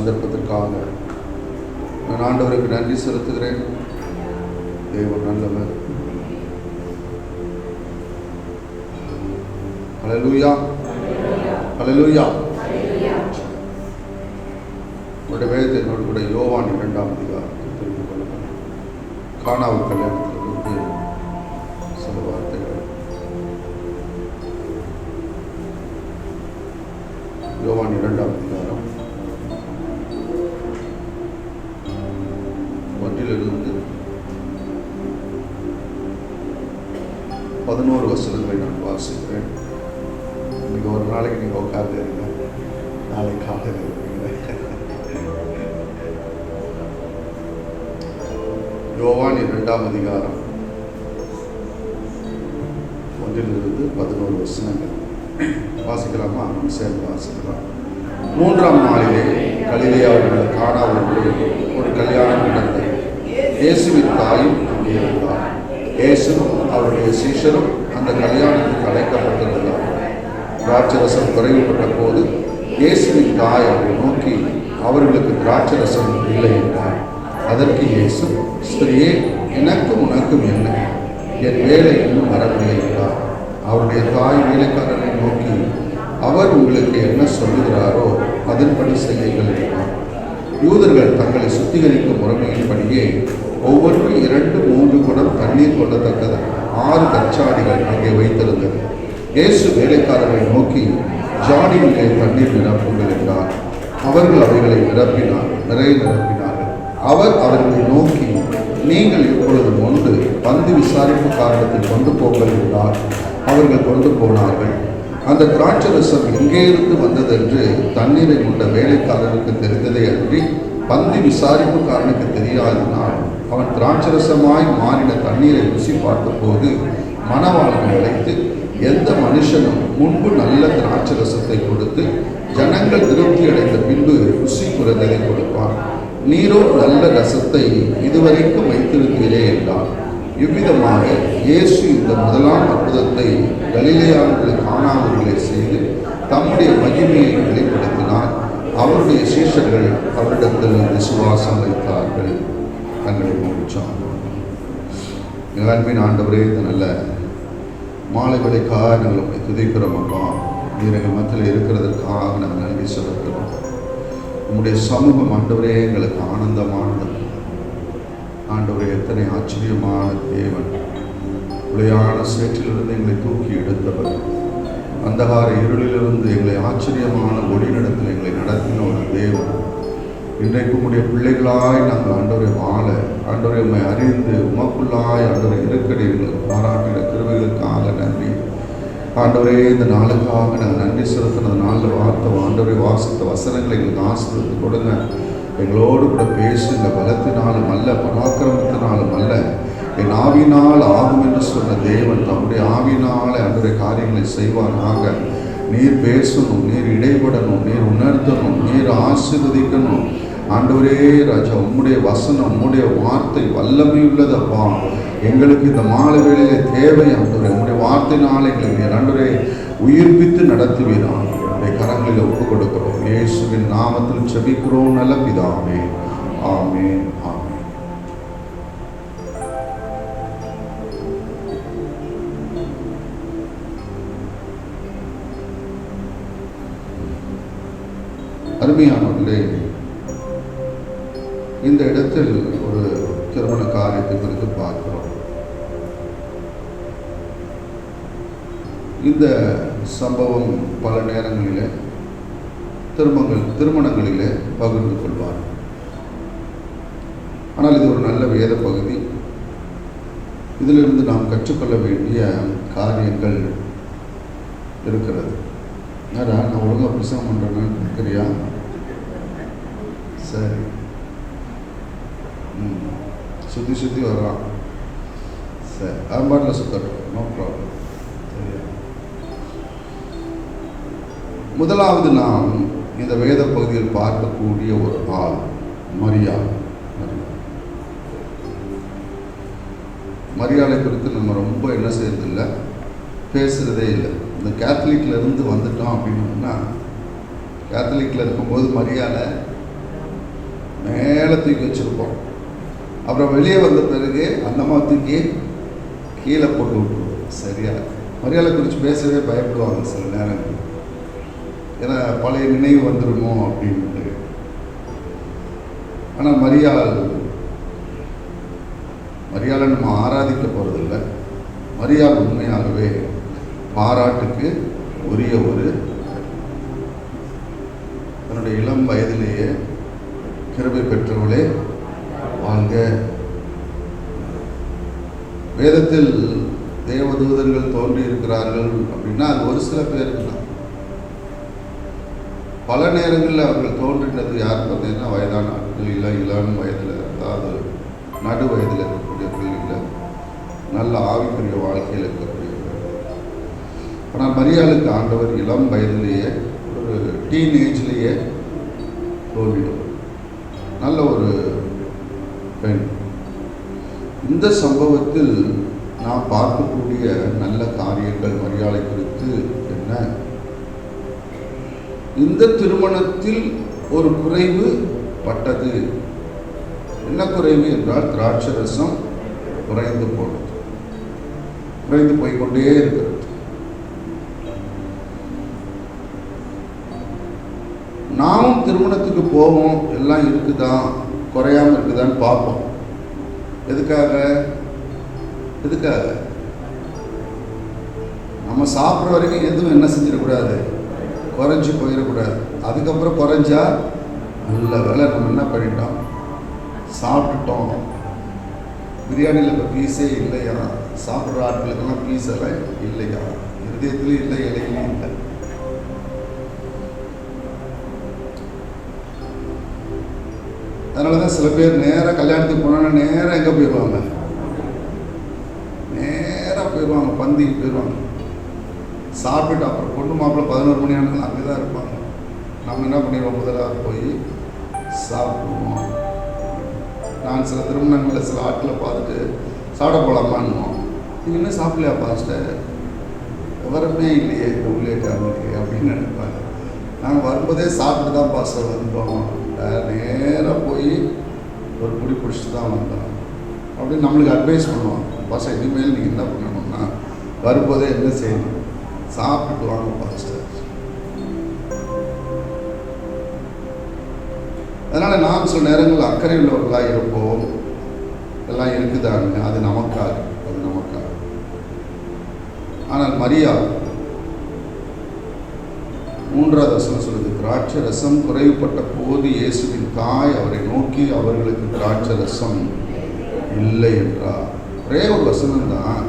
சந்தர்ப்பத்திற்காக நான் ஆண்டவருக்கு நன்றி செலுத்துகிறேன். தேவன் நல்லவர். ஹல்லேலூயா, ஹல்லேலூயா. உங்களுடைய வேதத்தை என்னோடு கூட யோவான் 2ஆம் அதிகாரத்தை தெரிந்து கொள்ளுங்கள். கானாவுக்கு கல்யாணத்திலிருந்து சில வார்த்தைகள். யோவான் 2ஆம் அதிகாரம் 1 11 வசனங்களை நான் வாசிக்கிறேன். இன்னைக்கு ஒரு நாளைக்கு நீங்கள் உட்கார்ந்து இருங்க, நாளைக்கு காலையில் இருப்பீங்க. யோவான் 2ஆம் அதிகாரம் 1 வசனங்கள் வாசிக்கலாமா? நம்ம சேர்ந்து வாசிக்கலாம். 3ஆம் நாளிலே கலிலேயாவில் கானாவில் ஒரு கல்யாணம் நடந்தது. இயேசுவின் தாயும் அங்கே இருந்தார். இயேசுவும் அவருடைய சீஷரும் அந்த கல்யாணத்துக்கு அழைக்கப்பட்டிருந்தார். திராட்சரசம் குறைவுபட்ட போது இயேசுவின் தாய் அவரை நோக்கி, அவர்களுக்கு திராட்சரசம் இல்லை என்றார். அதற்கு இயேசு, ஸ்திரியே, எனக்கும் உனக்கும் என்ன? என் வேலை இன்னும் வரவில்லை என்றார். அவருடைய தாய் வேலைக்காரரை நோக்கி, அவர் உங்களுக்கு என்ன சொல்லுகிறாரோ அதன்படி செய்யுங்கள் என்றார். யூதர்கள் தங்களை சுத்திகரிக்கும் முறைமையின்படியே ஒவ்வொன்றும் 2-3 குடம் தண்ணீர் கொள்ளத்தக்கது 6 கச்சாடிகள் அங்கே வைத்திருந்தது. இயேசு வேலைக்காரரை நோக்கி, ஜாடியிலே தண்ணீர் நிரப்புங்கள் என்றார். அவர்கள் அவைகளை நிறைய நிரப்பினார்கள். அவர் அவர்களை நோக்கி, நீங்கள் இப்பொழுது கொண்டு பந்தி விசாரிப்பு காரணத்தில் கொண்டு போங்கள் என்றார். அவர்கள் கொண்டு போனார்கள். அந்த திராட்சரசம் எங்கே இருந்து வந்ததென்று தண்ணீரை கொண்ட வேலைக்காரருக்கு தெரிந்ததே அன்றி பந்தி விசாரிப்பு காரனுக்கு தெரியாதனால் அவன் திராட்சரசமாய் மாறின தண்ணீரை ருசி பார்த்த போது மணவாளனை அழைத்து, எந்த மனுஷனும் முன்பு நல்ல திராட்சரசத்தை கொடுத்து ஜனங்கள் திருப்தி அடைந்த பின்பு ருசி குறைந்ததை கொடுப்பான், நீரோ நல்ல ரசத்தை இதுவரைக்கும் வைத்திருக்கிறே என்றார். இவ்விதமாக இயேசு இந்த முதலாம் அற்புதத்தை கலிலேயாவில் கானாவிலே செய்து தம்முடைய மகிமையை வெளிப்படுத்தினார். அவருடைய சீஷர்கள் அவரிடத்தில் விசுவாசம் வைத்தார்கள். தங்களை முடிச்சார். அன்பின் ஆண்டவரே, இந்த நல்ல மாலை வேளைக்காக நாங்கள் உங்களை துதிக்கிறோம். அப்பா, நீர் எங்கள் மத்தியில் இருக்கிறதற்காக நாங்கள் நன்றி செலுத்துகிறோம். உங்களுடைய சமூகம் ஆண்டவரே எங்களுக்கு ஆனந்தமானது. ஆண்டவரே, எத்தனை ஆச்சரியமான தேவன்! உளையான சேற்றிலிருந்து எங்களை தூக்கி எடுத்தவர், அந்தகார இருளிலிருந்து எங்களை ஆச்சரியமான ஒளிநடத்தில் எங்களை நடத்தின ஒரு தேவன். இன்றைக்கு உங்களுடைய பிள்ளைகளாய் நாங்கள் ஆண்டவரை வாழ, ஆண்டவரை உண்மை அறிந்து உமக்குள்ளாய் ஆண்டவரை இருக்கடி எங்களுக்கு பாராட்டின கிருபைகளுக்காக நன்றி. ஆண்டவரே, இந்த நாளுக்காக நாங்கள் நன்றி செலுத்தின நாளில் ஆண்டவரை வாசித்த வசனங்களை எங்களுக்கு ஆசீர்வதித்து கொடுங்க. எங்களோடு கூட பேசுங்க. பலத்தினாலும் அல்ல, பராக்கிரமத்தினாலும் அல்ல, என் ஆவினால் ஆகும் என்று சொன்ன தேவன் தம்முடைய ஆவினாலே ஆண்டவரை காரியங்களை செய்வாராக. நீர் பேசணும், நீர் இடைப்படணும், நீர் உணர்த்தணும், நீர் ஆசீர்வதிக்கணும். ஆண்டவரே ராஜா, உம்முடைய வசனம், உம்முடைய வார்த்தை வல்லமை உள்ளதப்பா. எங்களுக்கு இந்த மாலை வேளையிலே தேவை ஆண்டவரே. உம்முடைய வார்த்தையினால் எங்களுக்கு ஆண்டவரே உயிர்ப்பித்து நடத்துவீரான். உடைய கரங்களில் ஒப்புக் கொடுக்கிறோம். இயேசுவின் நாமத்தில் ஜெபிக்கிறோம் நல்ல பிதாவே. ஆமென், ஆமென். அருமையானவர்களே, இந்த இடத்தில் ஒரு திருமண காரியத்தை குறித்து பார்க்கிறோம். இந்த சம்பவம் பல நேரங்களிலே திருமணங்களிலே பகிர்ந்து கொள்வார். ஆனால் இது ஒரு நல்ல வேத பகுதி. இதிலிருந்து நாம் கற்றுக்கொள்ள வேண்டிய காரியங்கள் இருக்கிறது. நான் ஒழுங்காக பிரசங்கம் பண்ணுறேன்னு இருக்கிறியா? சரி, சுற்றி வர்றான். சரி, ஆம்பாட்டில் சுற்றட்டும், நோ ப்ராப்ளம். சரியா? முதலாவது நாம் இந்த வேத பகுதியில் பார்க்கக்கூடிய ஒரு ஆள் மரியாதை குறித்து நம்ம ரொம்ப என்ன செய்யறதில்லை, பேசுகிறதே இல்லை. இந்த கேத்தலிக்கில் இருந்து வந்துட்டோம் அப்படின்னா, கேத்தலிக்கில் இருக்கும்போது மரியாதை மேலே தூக்கி வச்சுருப்போம். அப்புறம் வெளியே வந்த பிறகு அந்த அம்மா தூக்கி கீழே போட்டு விட்டுருவோம். சரியா? மரியாதை குறித்து பேசவே பயப்படுவாங்க சில நேரங்கள். ஏன்னா பழைய நினைவு வந்துடுமோ அப்படின்ட்டு. ஆனால் மரியாதை நம்ம ஆராதிக்க போகிறதில்லை. மரியாதை உண்மையாகவே பாராட்டுக்கு உரிய ஒரு தன்னுடைய இளம் வயதிலேயே கிருபை பெற்றவளே வாழ்க. வேதத்தில் தேவதூதர்கள் தோன்றி இருக்கிறார்கள் அப்படின்னா அது ஒரு சில பேருக்கு தான். பல நேரங்களில் அவர்கள் தோன்றினது யார் பார்த்தீங்கன்னா வயதான ஆட்கள், இளம் வயதில், அதாவது நடு வயதில் இருக்கக்கூடியவர்கள், இல்லை நல்ல ஆவிக்குரிய வாழ்க்கையில் இருக்கக்கூடியவர்கள். ஆனால் மரியாளுக்கு ஆண்டவர் இளம் வயதிலேயே ஒரு டீனேஜ்லேயே தோன்றிடுவார். நல்ல ஒரு பெண். இந்த சம்பவத்தில் நாம் பார்க்கக்கூடிய நல்ல காரியங்கள் மரியாதை குறித்து என்ன? இந்த திருமணத்தில் ஒரு குறைவு பட்டது. என்ன குறைவு என்றால் திராட்சரசம் குறைந்து போனது. குறைந்து போய்கொண்டே இருக்கிறது. நாமும் திருமணத்துக்கு போவோம், எல்லாம் இருக்குதா குறையாம இருக்குதான்னு பார்ப்போம். எதுக்காக? நம்ம சாப்பிட்ற வரைக்கும் எதுவும் என்ன செஞ்சிடக்கூடாது, குறைஞ்சி போயிடக்கூடாது. அதுக்கப்புறம் குறைஞ்சா நல்ல வேலை நம்ம என்ன பண்ணிட்டோம், சாப்பிட்டுட்டோம். பிரியாணியில் இப்போ பீஸே இல்லையா? சாப்பிட்ற ஆட்களுக்கெல்லாம் பீஸ் எல்லாம் இல்லையா? இருதயத்துலையும் இல்லை, இலையிலையும் இல்லை. அதனால தான் சில பேர் நேராக கல்யாணத்துக்கு போனோன்னா நேராக எங்கே போயிடுவாங்க? நேராக போயிடுவாங்க, பந்திக்கு போயிடுவாங்க. சாப்பிட்டுட்டு அப்புறம் பொண்ணு மாப்பிள்ளை 11 மணி ஆனாலும் அங்கே தான் இருப்பாங்க. நம்ம என்ன பண்ணிடுவோம், முதலாக போய் சாப்பிடுவோம். நான் சில திருமணங்களில் சில ஆட்களை பார்த்துட்டு சாப்பிட போகலாமான்னுவோம். நீங்கள் இன்னும் சாப்பிடலையா பாஸ்டர்? விவரமே இல்லையே இந்த உள்ளேக்காரங்களுக்கு அப்படின்னு நினைப்பாங்க. நாங்கள் வரும்போதே சாப்பிட்டு தான் பாஸ்டர் வந்தோம், நேராக போய் ஒரு குடி பிடிச்சிட்டு தான் வந்தோம் அப்படின்னு நம்மளுக்கு அட்வைஸ் பண்ணுவோம். பாஸ்டர் இனிமேல் நீங்கள் என்ன பண்ணணும்னா வரும்போதே என்ன செய்யணும், சாப்பிட்டு வாங்க பாஸ்டர். அதனால் நாம் சில நேரங்கள் அக்கறை உள்ளவர்களாக இருப்போம். எல்லாம் இருக்குதாங்க, அது நமக்காக. ஆனால் மரியா 3வது வசனம் சொல்லுது, திராட்சை ரசம் குறைவுபட்ட போது இயேசுவின் தாய் அவரை நோக்கி அவர்களுக்கு திராட்சை ரசம் இல்லை என்றார். ஒரே ஒரு வசனம் தான்.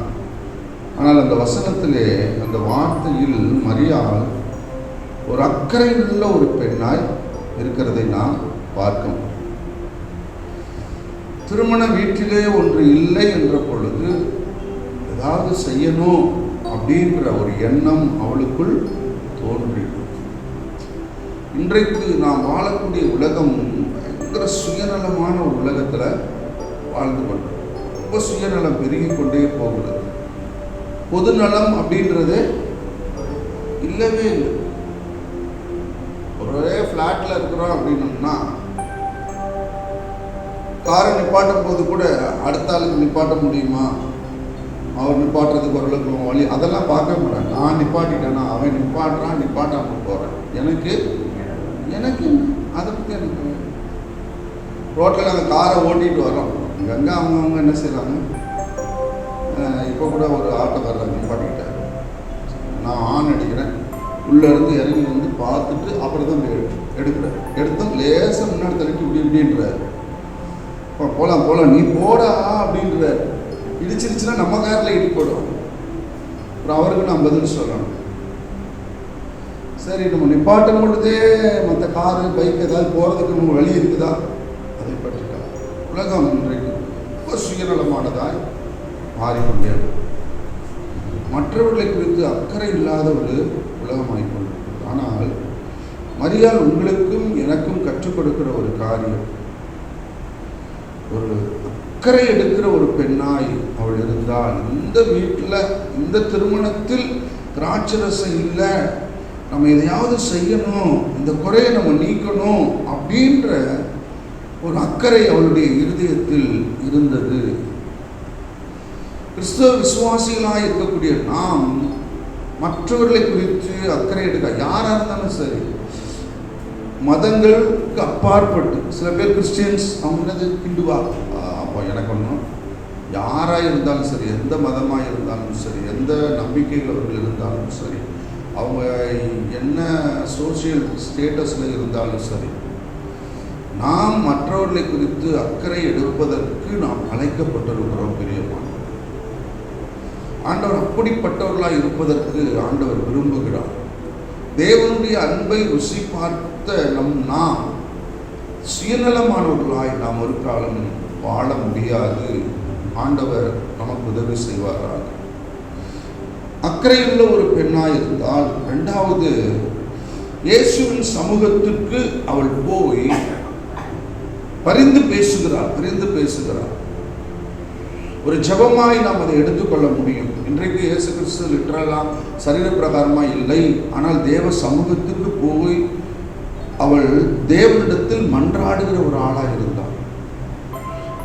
ஆனால் அந்த வசனத்திலே, அந்த வார்த்தையில் மரியாள் ஒரு அக்கறை உள்ள ஒரு பெண்ணாய் இருக்கிறதை நாம் பார்க்க. திருமண வீட்டிலே ஒன்று இல்லை என்ற பொழுது ஏதாவது செய்யணும் அப்படின்ற ஒரு எண்ணம் அவளுக்குள் தோன்றிடும். இன்றைக்கு நாம் வாழக்கூடிய உலகம் பயங்கர சுயநலமான ஒரு உலகத்தில் வாழ்ந்து கொண்டோம். ரொம்ப சுயநலம் பெருகி கொண்டே போகிறது. பொதுநலம் அப்படின்றது இல்லவே இல்லை. ஒரே ஃப்ளாட்டில் இருக்கிறோம் அப்படின்னோம்னா காரை நிப்பாட்டும் போது கூட அடுத்த ஆளுக்கு நிப்பாட்ட முடியுமா, அவர் நிப்பாட்டுறதுக்கு ஓரளவுக்கு வழி, அதெல்லாம் பார்க்க மாட்டேன். நான் நிப்பாட்டிட்டேன்னா அவன் நிப்பாட்டுறான், நிப்பாட்டாமல் போகிறேன், எனக்கு அதை பற்றி எனக்கு ரோட்டில் அந்த காரை ஓட்டிகிட்டு வரோம். அங்கங்கே அவங்க என்ன செய்கிறாங்க. இப்போ கூட ஒரு ஆட்டோக்காரர் நிப்பாட்டிக்கிட்டார். நான் ஆன் அடிக்கிறேன், உள்ளேருந்து இறங்கி வந்து பார்த்துட்டு அப்புறம் தான் எடுக்கிறேன். எடுத்தோம் லேசாக முன்னாடி தள்ளிட்டு இப்படின்றார். போகலாம் நீ போடா அப்படின்றார். இடிச்சிருச்சுன்னா நம்ம காரில் இடி போடுவோம். அப்புறம் அவருக்கு நான் பதில் சொல்லணும். சரி, நம்ம நிப்பாட்டும் பொழுதே மற்ற காரு பைக் ஏதாவது போகிறதுக்கு நம்ம வழி இருக்குதா, அதை பற்றிட்டா. உலகம் இன்றைக்கு ரொம்ப சுயநலமானதாய் மாறிக்கொண்டே, மற்றவர்களை குறித்து அக்கறை இல்லாத ஒரு உலகமாகிக்கொண்டு. ஆனால் மரியாள் உங்களுக்கும் எனக்கும் கற்றுக் கொடுக்கிற ஒரு காரியம், ஒரு அக்கறை எடுக்கிற ஒரு பெண்ணாய் அவள் இருந்தால், இந்த வீட்டில் இந்த திருமணத்தில் திராட்சரசம் இல்லை, நம்ம எதையாவது செய்யணும், இந்த குறையை நம்ம நீக்கணும் அப்படின்ற ஒரு அக்கறை அவளுடைய இருதயத்தில் இருந்தது. கிறிஸ்தவ விசுவாசிகளாக இருக்கக்கூடிய நாம் மற்றவர்களை குறித்து அக்கறை எடுக்க, யாராக இருந்தாலும் சரி, மதங்களுக்கு அப்பாற்பட்டு. சில பேர் கிறிஸ்டியன்ஸ் அவங்க ஹிந்துவா, அப்போ எனக்கு ஒன்றும், யாராக இருந்தாலும் சரி, எந்த மதமாக இருந்தாலும் சரி, எந்த நம்பிக்கைகள் அவர்கள் இருந்தாலும் சரி, அவங்க என்ன சோசியல் ஸ்டேட்டஸில் இருந்தாலும் சரி, நாம் மற்றவர்களை குறித்து அக்கறை எடுப்பதற்கு நாம் அழைக்கப்பட்டிருக்கிறோம். பிரியமான ஆண்டவர் அப்படிப்பட்டவர்களாக இருப்பதற்கு ஆண்டவர் விரும்புகிறார். தேவனுடைய அன்பை ருசி பார்த்த நாம் சுயநலமானவர்களாய் நாம் ஒரு காலம் வாழ முடியாது. ஆண்டவர் நமக்கு உதவி செய்வாராக. அக்கறையுள்ள ஒரு பெண்ணாய் இருந்தால், இரண்டாவது, இயேசுவின் சமூகத்திற்கு அவள் போய் பரிந்து பேசுகிறார். ஒரு ஜெபமாய் நாம் அதை எடுத்துக்கொள்ள முடியும். இன்றைக்கு இயேசு கிறிஸ்து லிட்டரலாக சரீர பிரகாரமாக இல்லை, ஆனால் தேவ சமூகத்துக்கு போய் அவள் தேவனிடத்தில் மன்றாடுகிற ஒரு ஆளாக இருந்தாள்.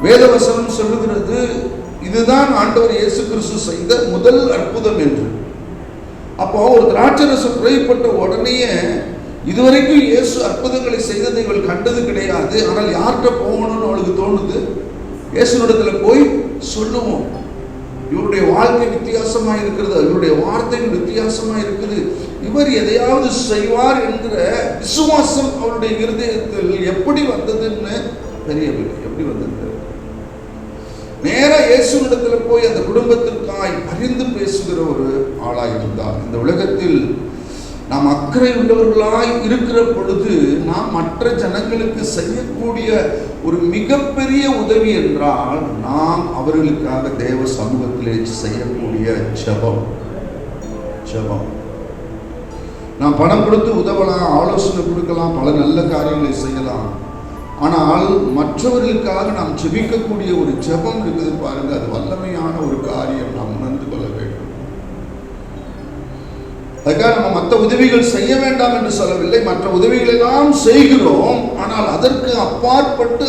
வேதவசனம் சொல்லுகிறது, இதுதான் ஆண்டவர் இயேசு கிறிஸ்து செய்த முதல் அற்புதம் என்று. அப்போ ஒரு திராட்சரசம் குறைப்பட்ட உடனேயே, இதுவரைக்கும் இயேசு அற்புதங்களை செய்ததை இவள் கண்டது கிடையாது. ஆனால் யார்கிட்ட போகணும்னு அவளுக்கு தோணுது? இயேசுனிடத்தில் போய் சொல்லுவோம். இவருடைய வாழ்க்கை வித்தியாசமாக இருக்கிறது, இவருடைய வார்த்தைகள் வித்தியாசமாக இருக்குது, இவர் எதையாவது செய்வார் என்கிற விசுவாசம் அவருடைய இருதயத்தில் எப்படி வந்ததுன்னு தெரியவில்லை. எப்படி வந்தது? நேரா இயேசுனிடத்தில் போய் அந்த குடும்பத்திற்காய் பரிந்து பேசுகிற ஒரு ஆளாய் இருந்தார். இந்த உலகத்தில் நாம் அக்கறை உள்ளவர்களாய் இருக்கிற பொழுது நாம் மற்ற ஜனங்களுக்கு செய்யக்கூடிய ஒரு மிகப்பெரிய உதவி என்றால், நாம் அவர்களுக்காக தேவ சமூகத்திலே செய்யக்கூடிய ஜெபம். நாம் பணம் கொடுத்து உதவலாம், ஆலோசனை கொடுக்கலாம், பல நல்ல காரியங்களை செய்யலாம். ஆனால் மற்றவர்களுக்காக நாம் ஜெபிக்கக்கூடிய ஒரு ஜெபம் இருக்குது பாருங்க, அது வல்லமையான ஒரு காரியம். நாம் உணர்ந்து கொள்ள வேண்டும். அதுக்காக நம்ம மற்ற உதவிகள் செய்ய வேண்டாம் என்று சொல்லவில்லை, மற்ற உதவிகளை எல்லாம் செய்கிறோம். ஆனால் அதற்கு அப்பாற்பட்டு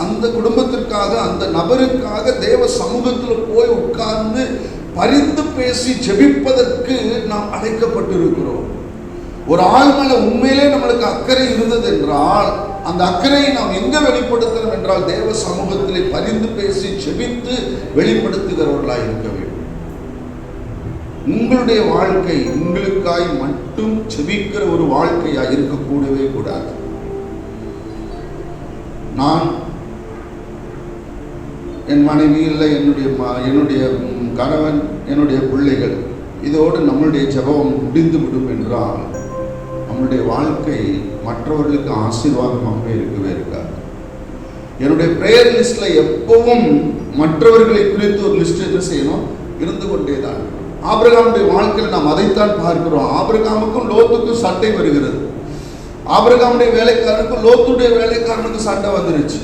அந்த குடும்பத்திற்காக, அந்த நபருக்காக தேவ சமூகத்தில் போய் உட்கார்ந்து பரிந்து பேசி ஜெபிப்பதற்கு நாம் அழைக்கப்பட்டிருக்கிறோம். ஒரு ஆள் மேல உண்மையிலே நம்மளுக்கு அக்கறை இருந்தது என்றால், அந்த அக்கறையை நாம் எங்க வெளிப்படுத்தணும் என்றால், தேவ சமூகத்திலே பரிந்து பேசி ஜெபித்து வெளிப்படுத்துகிறவர்களாக இருக்க வேண்டும். உங்களுடைய வாழ்க்கை உங்களுக்காய் மட்டும் ஜெபிக்கிற ஒரு வாழ்க்கையா இருக்கக்கூடவே கூடாது. நான், என் மனைவி இல்லை, என்னுடைய கணவன், என்னுடைய பிள்ளைகள், இதோடு நம்மளுடைய ஜெபம் முடிந்து விடும் என்றால் நம்மளுடைய வாழ்க்கை மற்றவர்களுக்கு ஆசீர்வாதமாக இருக்கவே இருக்காது. என்னுடைய பிரேயர் லிஸ்ட்ல எப்பவும் மற்றவர்களை குறித்து ஒரு லிஸ்ட் என்ன செய்யணும்? இருந்து கொண்டே தான். ஆபிரகாமுடைய வாழ்க்கையில் நாம் அதைத்தான் பார்க்கிறோம். ஆபிரகாமுக்கும் லோத்துக்கும் சண்டை வருகிறது. ஆபிரகாமுடைய வேலைக்காரனுக்கும் லோத்துடைய வேலைக்காரனுக்கும் சண்டை வந்துருச்சு.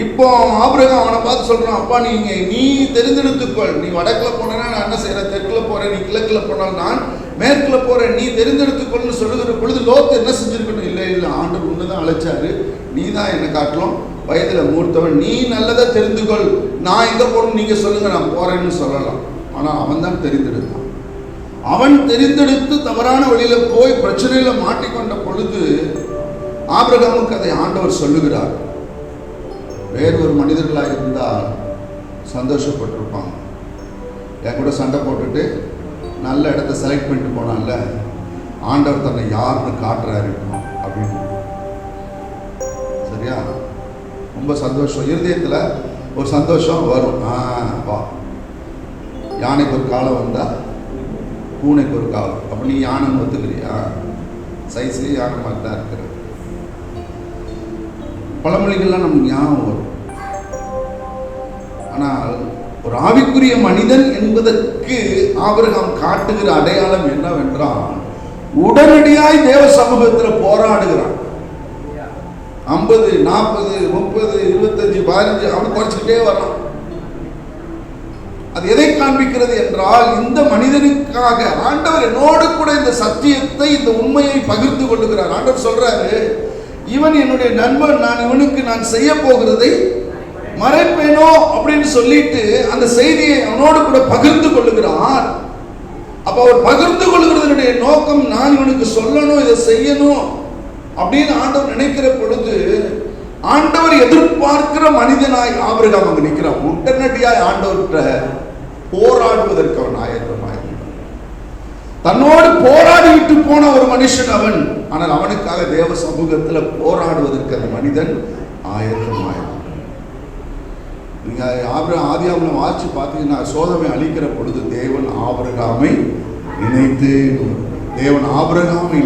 இப்போ ஆபிரகாம் அவனை பார்த்து சொல்றான், அப்பா நீ தெரிந்தெடுத்துக்கொள், நீ வடக்கில் போனா நான் என்ன செய்யறேன், தெற்குல போறேன், நீ கிழக்குல போனால் நான் மேற்குல போறேன், நீ தெரிந்தெடுத்துக்கொள்னு சொல்லுகிற பொழுது லோத்து என்ன செஞ்சிருக்கணும்? இல்லை ஆண்டவர் உன்னதான் அழைச்சாரு, நீ தான் என்னை காட்டலும் வயதில் மூர்த்தவன், நீ நல்லதை தெரிந்துகொள், நான் எங்க போகணும் நீங்க சொல்லுங்க, நான் போறேன்னு சொல்லலாம். ஆனா அவன் தான் தெரிந்தெடுத்தான். அவன் தெரிந்தெடுத்து தவறான வழியில போய் பிரச்சனையில மாட்டிக்கொண்ட பொழுது ஆபிரகாமுக்கு அதை ஆண்டவர் சொல்லுகிறார். வேறு ஒரு மனிதர்களாக இருந்தால் சந்தோஷப்பட்டிருப்பாங்க. என் கூட சண்டை போட்டுட்டு நல்ல இடத்த செலக்ட் பண்ணிட்டு போனால ஆண்டவர் தன்னை யாருன்னு காட்டுறாரு அப்படின்னு. சரியா? ரொம்ப சந்தோஷம், இருதயத்தில் ஒரு சந்தோஷம் வரும். வா, யானைக்கு ஒரு காலம் வந்தா பூனைக்கு ஒரு காலம். அப்போ நீ யானைன்னு ஒத்துக்கிறியா? சைஸ்லேயே யானை மாதிரி தான் இருக்கிற. பழமொழிகள்லாம் நமக்கு ஞாபகம் வரும். ஆனால் ஒரு ஆவிக்குரிய மனிதன் என்பதற்கு ஆபிரகாம் காட்டுகிற அடையாளம் என்னவென்றால், உடனடியாய் தேவ சமூகத்தில் போராடுகிறான். 50, 40, 30, 25, 15 அவன் குறைச்சிக்கிட்டே வரான். அது எதை காண்பிக்கிறது என்றால், இந்த மனிதனுக்காக ஆண்டவர் என்னோடு கூட இந்த சத்தியத்தை, இந்த உண்மையை பகிர்ந்து கொள்ளுகிறார். ஆண்டவர் சொல்றாரு, இவன் என்னுடைய நண்பன், நான் செய்ய போகிறதை மறைப்பேனோ அப்படின்னு சொல்லிட்டு அந்த செய்தியை அவனோடு கூட பகிர்ந்து கொள்ளுகிறார். அப்ப அவர் பகிர்ந்து கொள்கிறதனுடைய நோக்கம், நான் இவனுக்கு சொல்லணும், இதை செய்யணும் அப்படின்னு ஆண்டவர் நினைக்கிற பொழுது, ஆண்டவர் எதிர்பார்க்கிற மனிதனாய் ஆபிரகாம் அங்க நிற்கிறான். உடனடியாய் ஆண்டவர்கிட்ட போராடுவதற்கு அவன் ஆயத்தமாய், தன்னோடு போராடிவிட்டு போன ஒரு மனுஷன் அவன். ஆனால் அவனுக்காக தேவ சமூகத்துல போராடுவதற்கு அந்த மனிதன் ஆயத்தமாய். நீங்க ஆதியாகமம் வாசிச்சு பார்த்தீங்கன்னா, சோதோமை அழிக்கிற பொழுது தேவன் ஆபிரகாமை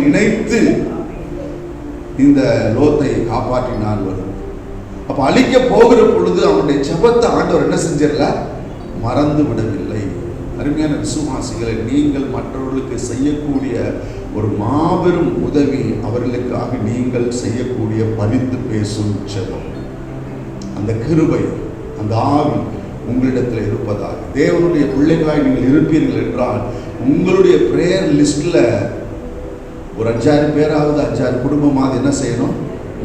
நினைத்து இந்த லோத்தை காப்பாற்றினார் வரும். அப்ப அழிக்க போகிற பொழுது அவனுடைய ஜெபத்தை ஆண்டவர் என்ன செஞ்சிடல, மறந்து விடவில்லை. அருமையான விசுவாசிகளை, நீங்கள் மற்றவர்களுக்கு செய்யக்கூடிய ஒரு மாபெரும் உதவி, அவர்களுக்காக நீங்கள் செய்யக்கூடிய பரிந்து பேசும் ஜெபம், அந்த கிருபை, அந்த ஆவி உங்களிடத்தில் இருப்பதாக. தேவனுடைய பிள்ளைகளாய் நீங்கள் இருப்பீர்கள் என்றால், உங்களுடைய பிரேயர் லிஸ்ட்ல ஒரு 5-6 பேராவது, 5-6 குடும்பமாவது என்ன செய்யணும்,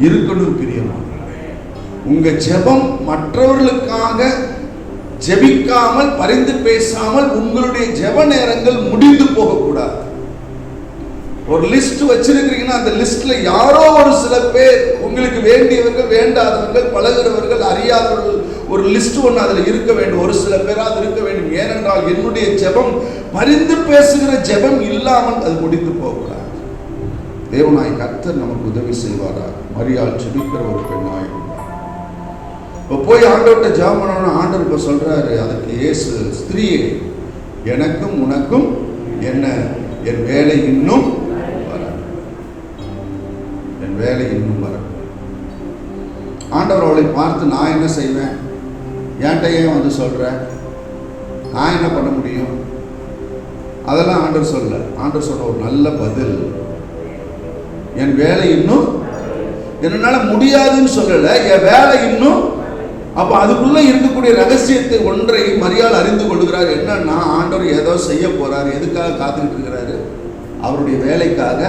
இருக்கணும். பிரியமான உங்க ஜெபம் மற்றவர்களுக்காக ஜெபிக்காமல், பரிந்து பேசாமல் உங்களுடைய ஜெப நேரங்கள் முடிந்து போகக்கூடாது. ஒரு லிஸ்ட் வச்சிருக்கிறீங்கன்னா, அந்த லிஸ்ட்ல யாரோ ஒரு சில பேர், உங்களுக்கு வேண்டியவர்கள், வேண்டாதவர்கள், பழகிறவர்கள், அறியாதவர்கள், ஒரு லிஸ்ட் ஒன்று அதுல இருக்க வேண்டும். ஒரு சில பேராது இருக்க வேண்டும். ஏனென்றால் என்னுடைய ஜெபம் பரிந்து பேசுகிற ஜெபம் இல்லாமல் அது முடிந்து போகக்கூடாது. தேவனாய் கர்த்தர் நமக்கு உதவி செய்வாரா. மரியாள் ஜெபிக்கிற ஒரு பெண்ணாய் இப்போ போய் ஆண்டவர்கிட்ட ஜெபம் பண்ணணும்னு ஆண்டவர் இப்போ சொல்றாரு. அதுக்கு இயேசு, ஸ்திரீயே, எனக்கும் உனக்கும் என்ன, என் வேலை இன்னும் வர. ஆண்டவர் அவளை பார்த்து, நான் என்ன செய்வேன், என்கிட்ட ஏன் வந்து சொல்ற, நான் என்ன பண்ண முடியும், அதெல்லாம் ஆண்டவர் சொல்ல. ஆண்டவர் சொன்ன ஒரு நல்ல பதில், என் வேலை இன்னும், என்னால முடியாதுன்னு சொல்லல, என் வேலை இன்னும். அப்ப அதுக்குள்ள இருக்கக்கூடிய ரகசியத்தை ஒன்றை மரியாள் அறிந்து கொள்கிறார். என்னன்னா, ஆண்டவர் ஏதோ செய்ய போறாரு. எதுக்காக காத்துக்கிட்டு இருக்கிறாரு, அவருடைய வேலைக்காக.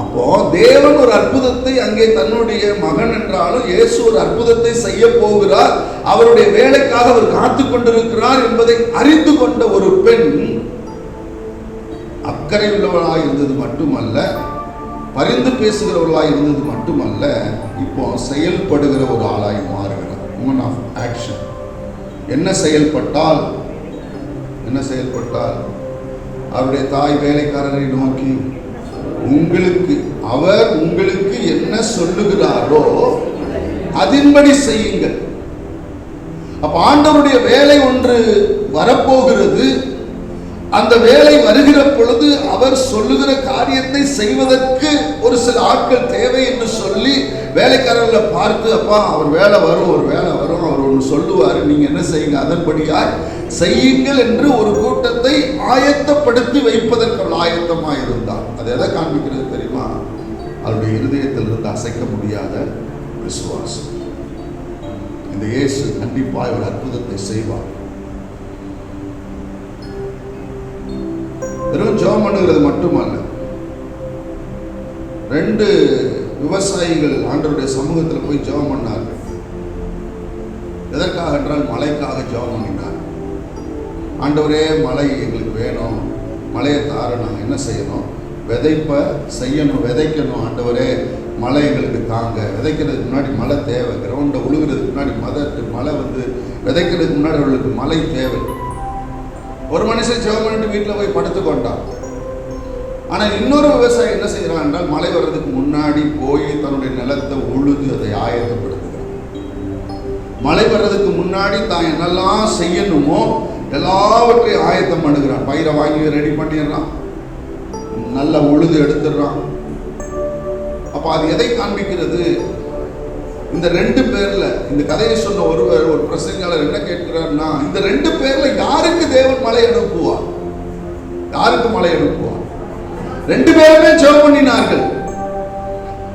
அப்போ தேவன் ஒரு அற்புதத்தை அங்கே, தன்னுடைய மகன் என்றாலும் இயேசு ஒரு அற்புதத்தை செய்ய போகிறார், அவருடைய வேலைக்காக அவர் காத்து கொண்டிருக்கிறார் என்பதை அறிந்து கொண்ட ஒரு பெண் அக்கறை உள்ளவளாய் இருந்தது மட்டுமல்ல, பரிந்து பேசுகிறவர்களாய் இருந்தது மட்டுமல்ல, இப்போ செயல்படுகிற ஒரு ஆளாய் மாறுகிறார். Woman of action. என்ன செயல்பட்டால், அவருடைய தாய் வேலைக்காரரை நோக்கி, அவர் உங்களுக்கு என்ன சொல்லுகிறாரோ அதன்படி செய்யுங்கள். அப்ப ஆண்டவருடைய வேலை ஒன்று வரப்போகிறது. அந்த வேலை வருகிற பொழுது அவர் சொல்லுகிற காரியத்தை செய்வதற்கு ஒரு சில ஆட்கள் தேவை என்று சொல்லி வேலைக்காரர்களை பார்த்து, அப்பா அவர் வேலை வரும், அவர் ஒன்று சொல்லுவார், நீங்க என்ன செய்யுங்க, அதன்படியாய் செய்யுங்கள் என்று ஒரு கூட்டத்தை ஆயத்தப்படுத்தி வைப்பதற்கு ஆயத்தமாக இருந்தார். அது எதை காண்பிக்கிறது தெரியுமா, அவருடைய இருதயத்தில் இருந்து அசைக்க முடியாத விசுவாசம். இந்த இயேசு கண்டிப்பாக ஒரு அற்புதத்தை செய்வார். வெறும் ஜெபம் பண்ணுகிறது மட்டுமல்ல, 2 விவசாயிகள் ஆண்டவருடைய சமூகத்தில் போய் ஜெபம் பண்ணார்கள். எதற்காக என்றால், மழைக்காக ஜெபம் பண்ணினார். ஆண்டவரே, மழை எங்களுக்கு வேணும், மழையை தார, நாங்கள் என்ன செய்யணும், விதைக்கணும். ஆண்டவரே, மழை எங்களுக்கு தாங்க. விதைக்கிறதுக்கு முன்னாடி மழை தேவை. கிரவுண்டை உழுகிறதுக்கு முன்னாடி மழை விதைக்கிறதுக்கு முன்னாடி அவர்களுக்கு மழை தேவை. ஒரு மனுஷன் ஜெபம் பண்ணிட்டு வீட்டில் போய் படுத்துக்கொண்டான். ஆனால் இன்னொரு விவசாயி என்ன செய்யறான் என்றால், மழை வர்றதுக்கு முன்னாடி போய் தன்னுடைய நிலத்தை உழுது அதை ஆயத்தப்படுத்துகிறான். மழை வர்றதுக்கு முன்னாடி தான் என்னெல்லாம் செய்யணுமோ எல்லாவற்றையும் ஆயத்தம் பண்ணுகிறான். பயிரை வாங்கி ரெடி பண்ணிடுறான், நல்லா உழுது எடுத்துடுறான். அப்ப அது எதை காண்பிக்கிறது, இந்த 2 பேர்ல, இந்த கதையை சொன்ன ஒரு பிரசங்காளர் என்ன கேட்கிறார்னா, இந்த 2 பேர்ல யாருக்கு தேவன் மழை அனுப்புவார், யாருக்கு மழை அனுப்புவார்? 2 பேருமே ஜெபம் பண்ணினார்கள்.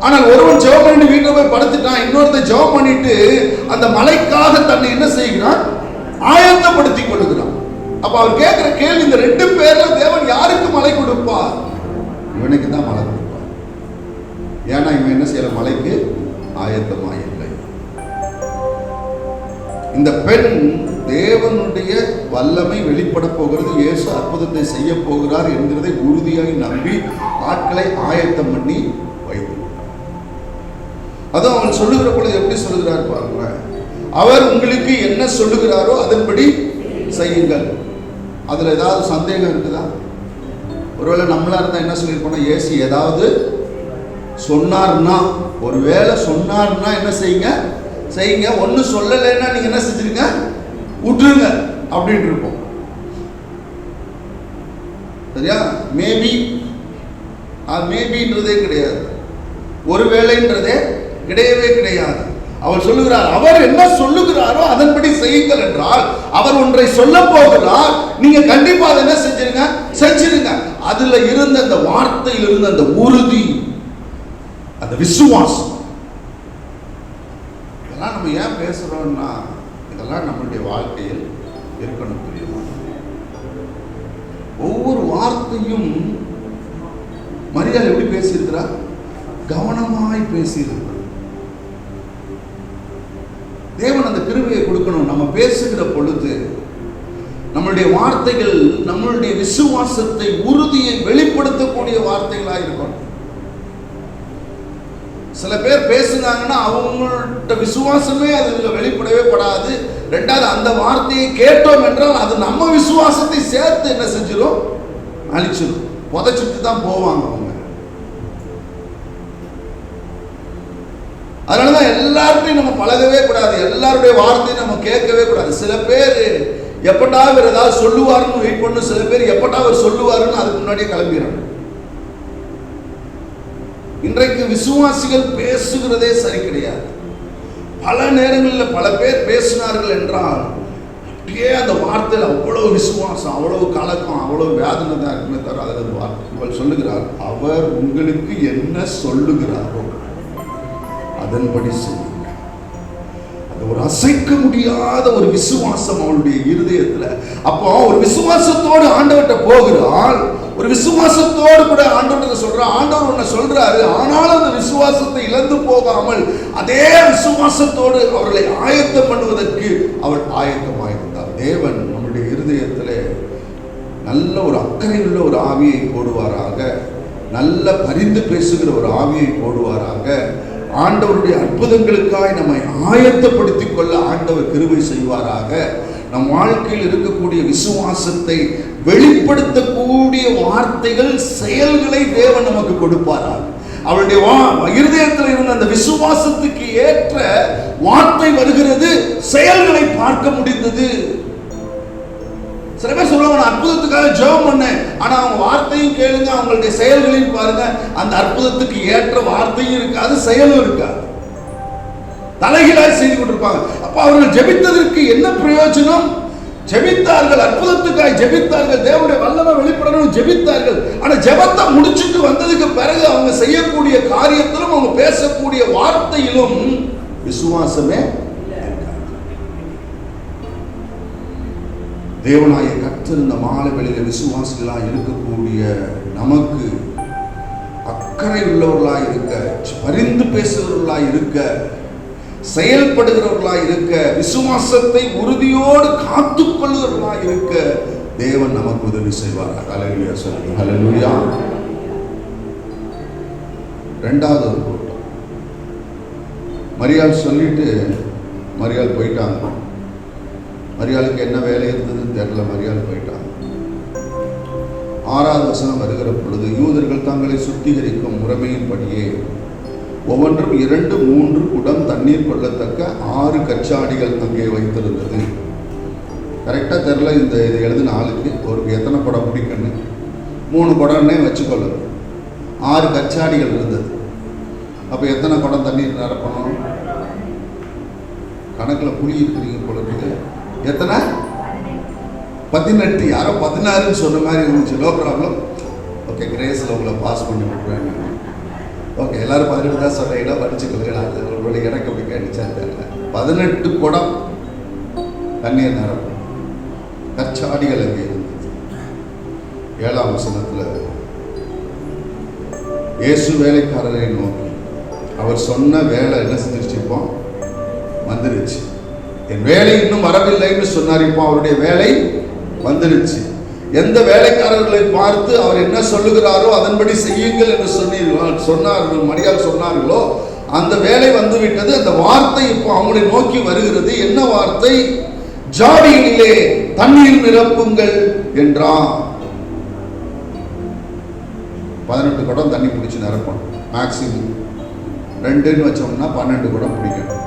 ஆனால் ஒருவன் ஜெபம் பண்ணிட்டு வீட்டில் போய் படுத்துட்டான், இன்னொருத்தன் ஜெபம் பண்ணிட்டு அந்த மழைக்காக தன்னை என்ன செய்கிறான், ஆயத்தப்படுத்திக் கொள்ளுகிறான். அப்ப அவர் கேட்கிற கேள்வி, இந்த 2 பேர்ல தேவன் யாருக்கு மழை கொடுப்பார்? இவனுக்கு தான் மழை கொடுப்பார். ஏன்னா இவன் என்ன செய்யற, மலைக்கு ஆயத்தமாக இல்லை. இந்த பெண் தேவனுடைய வல்லமை வெளிப்பட போகிறது, இயேசு அற்புதத்தை செய்ய போகிறார் என்கிறதை உறுதியாய் நம்பி ஆட்களை ஆயத்தம் பண்ணி வைத்து, அதுவும் அவன் சொல்லுகிற பொழுது எப்படி சொல்லுகிறார் பாருங்க, அவர் உங்களுக்கு என்ன சொல்லுகிறாரோ அதன்படி செய்யுங்கள். அதுல ஏதாவது சந்தேகம் இருக்குதா? ஒருவேளை நம்மளா இருந்தா என்ன சொல்லியிருப்போம், இயேசு ஏதாவது சொன்னார்னா, ஒருவேளை சொன்னார்னா என்ன செய்யுங்க, செய்யுங்க. ஒண்ணு சொல்லலைன்னா நீங்க என்ன செஞ்சிருங்க, விட்டுருங்க அப்படின்னு இருப்போம். சரியா? மேபி மேபின்றதே கிடையாது, ஒருவேளைன்றதே கிடையவே கிடையாது. அவர் சொல்லுகிறார், அவர் என்ன சொல்லுகிறாரோ அதன்படி செய்யுங்கள் என்றால், அவர் ஒன்றை சொல்ல போகிறார், நீங்க கண்டிப்பா அதை என்ன செஞ்சிருங்க, செஞ்சிருங்க. அதுல இருந்த அந்த வார்த்தையில் இருந்த அந்த உறுதி, அந்த விசுவாசம், இதெல்லாம் நம்ம ஏன் பேசுறோம்னா, இதெல்லாம் நம்மளுடைய வாழ்க்கையில் இருக்கணும். தெரியுமா? ஒவ்வொரு வார்த்தையும் மரியாதை எப்படி பேசியிருக்கிறார், கவனமாய் பேசியிருக்கிறார். தேவன் அந்த கிருபையை கொடுக்கணும். நம்ம பேசுகிற பொழுது நம்மளுடைய வார்த்தைகள் நம்மளுடைய விசுவாசத்தை, உறுதியை வெளிப்படுத்தக்கூடிய வார்த்தைகளாக இருக்கணும். சில பேர் பேசுனாங்கன்னா அவங்கள்ட்ட விசுவாசமே அதுல வெளிப்படவே படாது. ரெண்டாவது, அந்த வார்த்தையை கேட்டோம் என்றால் அது நம்ம விசுவாசத்தை சேர்த்து என்ன செஞ்சிடும், அழிச்சிடும், புதைச்சிட்டு தான் போவாங்க அவங்க. அதனாலதான் எல்லார்ட்டையும் நம்ம பழகவே கூடாது, எல்லாருடைய வார்த்தையும் நம்ம கேட்கவே கூடாது. சில பேர் எப்பட்டா அவர் ஏதாவது சொல்லுவாருன்னு வெயிட் பண்ணும், சில பேர் எப்பட்டா அவர் சொல்லுவாருன்னு அதுக்கு முன்னாடியே கிளம்பிடுறாங்க. இன்றைக்கு விசுவாசிகள் பேசுகிறதே சரி கிடையாது. பல நேரங்களில் பல பேர் பேசினார்கள் என்றால் அப்படியே அந்த வார்த்தையில் அவ்வளவு விசுவாசம், அவ்வளவு கலக்கம், அவ்வளவு வேதனை தான் இருக்குமே தவிர அதில் வார்த்தை சொல்லுகிறார், அவர் உங்களுக்கு என்ன சொல்லுகிறாரோ அதன்படி செய்யுங்க. அது ஒரு அசைக்க முடியாத ஒரு விசுவாசம் அவளுடைய இருதயத்துல. அப்போ ஒரு விசுவாசத்தோடு ஆண்டவர்கிட்ட போகிறாள், ஒரு விசுவாசத்தோடு கூட ஆண்டவர்கிட்ட சொல்றான். ஆண்டவர் ஒன்ன சொல்றாரு, ஆனாலும் அந்த விசுவாசத்தை இழந்து போகாமல் அதே விசுவாசத்தோடு அவர்களை ஆயத்தம் பண்ணுவதற்கு அவள் ஆயத்தமாயிருந்தார். தேவன் நம்முடைய இருதயத்திலே நல்ல ஒரு அக்கறை உள்ள ஒரு ஆவியை போடுவாராக, நல்ல பரிந்து பேசுகிற ஒரு ஆவியை போடுவாராக. ஆண்டவருடைய அற்புதங்களுக்காய் நம்மை ஆயத்தப்படுத்திக் கொள்ள ஆண்டவர் கிருபை செய்வாராக. நம் வாழ்க்கையில் இருக்கக்கூடிய விசுவாசத்தை வெளிப்படுத்தக்கூடிய வார்த்தைகள், செயல்களை தேவன் நமக்கு கொடுப்பாராக. அவருடைய இருதயத்தில் இருந்த அந்த விசுவாசத்துக்கு ஏற்ற வார்த்தை வருகிறது, செயல்களை பார்க்க முடிந்தது. சில பேர் சொல்லுவாங்க, நான் அற்புதத்துக்காக ஜெபம் பண்ணேன், ஆனா அவங்க வார்த்தையும் கேளுங்க, அவங்களுடைய செயல்களையும் பாருங்க, அந்த அற்புதத்துக்கு ஏற்ற வார்த்தையும் இருக்காது, செயலும் இருக்காது, தலைகீழாய் செய்து கொண்டிருப்பாங்க. அப்ப அவர்கள் ஜெபித்ததற்கு என்ன பிரயோஜனம்? ஜெபித்தார்கள், அற்புதத்துக்காய் ஜெபித்தார்கள், தேவனுடைய வல்லமை வெளிப்படணும் ஜெபித்தார்கள். ஆனா ஜெபத்தை முடிச்சுட்டு வந்ததுக்கு பிறகு அவங்க செய்யக்கூடிய காரியத்திலும் அவங்க பேசக்கூடிய வார்த்தையிலும் விசுவாசமே. தேவனாய கர்த்தர் இந்த மாலை வேளையில விசுவாசிகளாக இருக்கக்கூடிய நமக்கு அக்கறை உள்ளவர்களாக இருக்க, பரிந்து பேசுகிறவர்களாக இருக்க, செயல்படுகிறவர்களாக இருக்க, விசுவாசத்தை உறுதியோடு காத்துக்கொள்ளுகிறவர்களாக இருக்க தேவன் நமக்கு உதவி செய்வார். ஹல்லேலூயா சொல்லுங்க, ஹல்லேலூயா. இரண்டாவது ஒரு கூட்டம், மரியாள் சொல்லிட்டு மரியாள் போயிட்டாங்க. மரியாளுக்கு என்ன வேலை இருந்ததுன்னு தெரியல, மரியாள் போயிட்டாங்க. 6வது வசனம் வருகிற பொழுது, யூதர்கள் தங்களை சுத்திகரிக்கும் முறைமையின்படியே ஒவ்வொன்றும் 2-3 குடம் தண்ணீர் கொள்ளத்தக்க 6 கச்சாடிகள் அங்கே வைத்திருந்தது. கரெக்டாக தெரில, இது எழுதின ஆளுக்கு ஒரு எத்தனை குடம் பிடிக்கணும், 3 குடம்னே வச்சுக்கொள்ளணும். 6 கச்சாடிகள் இருந்தது. அப்போ எத்தனை குடம் தண்ணீர் நிரப்பணும்? கணக்கில் புளி இருக்கிறீங்க போல இருக்கு. எத்தனை? 18. யாரோ 16ன்னு சொன்ன மாதிரி இருந்துச்சு. Low problem. ஓகே, கிரேஸில் உங்களை பாஸ் பண்ணி விட்டுருவேன். ஓகே, எல்லாரும் 18 தான் சொல்றீங்களா, படிச்சுக்கொள்ளுங்க. உங்களுடைய எனக்கு அப்படி கேட்டுச்சா தெரியல. 18 குடம் தண்ணீர் நிரப்பும் கச்சாடிகள் அங்கே இருந்தது. 7ஆம் வசனத்தில், இயேசு வேலைக்காரரை நோக்கி, அவர் சொன்ன வேலை என்ன செஞ்சிருச்சு? இப்போ வந்துருச்சு. என் வேலை இன்னும் வரவில்லைன்னு சொன்னார். இப்போ அவருடைய வேலை வந்துருச்சு. எந்த வேலைக்காரர்களை பார்த்து அவர் என்ன சொல்லுகிறாரோ அதன்படி செய்யுங்கள் என்று சொன்னார்கள், மரியாள் சொன்னார்களோ அந்த வேலை வந்துவிட்டது. அந்த வார்த்தை இப்போ அவங்களை நோக்கி வருகிறது. என்ன வார்த்தை? ஜாடியிலே தண்ணீர் நிரப்புங்கள் என்றார். 18 குடம் தண்ணி பிடிச்சி நிரப்பணும். மேக்சிமம் 2ன்னு வச்சோம்னா 12 குடம் பிடிக்கணும்.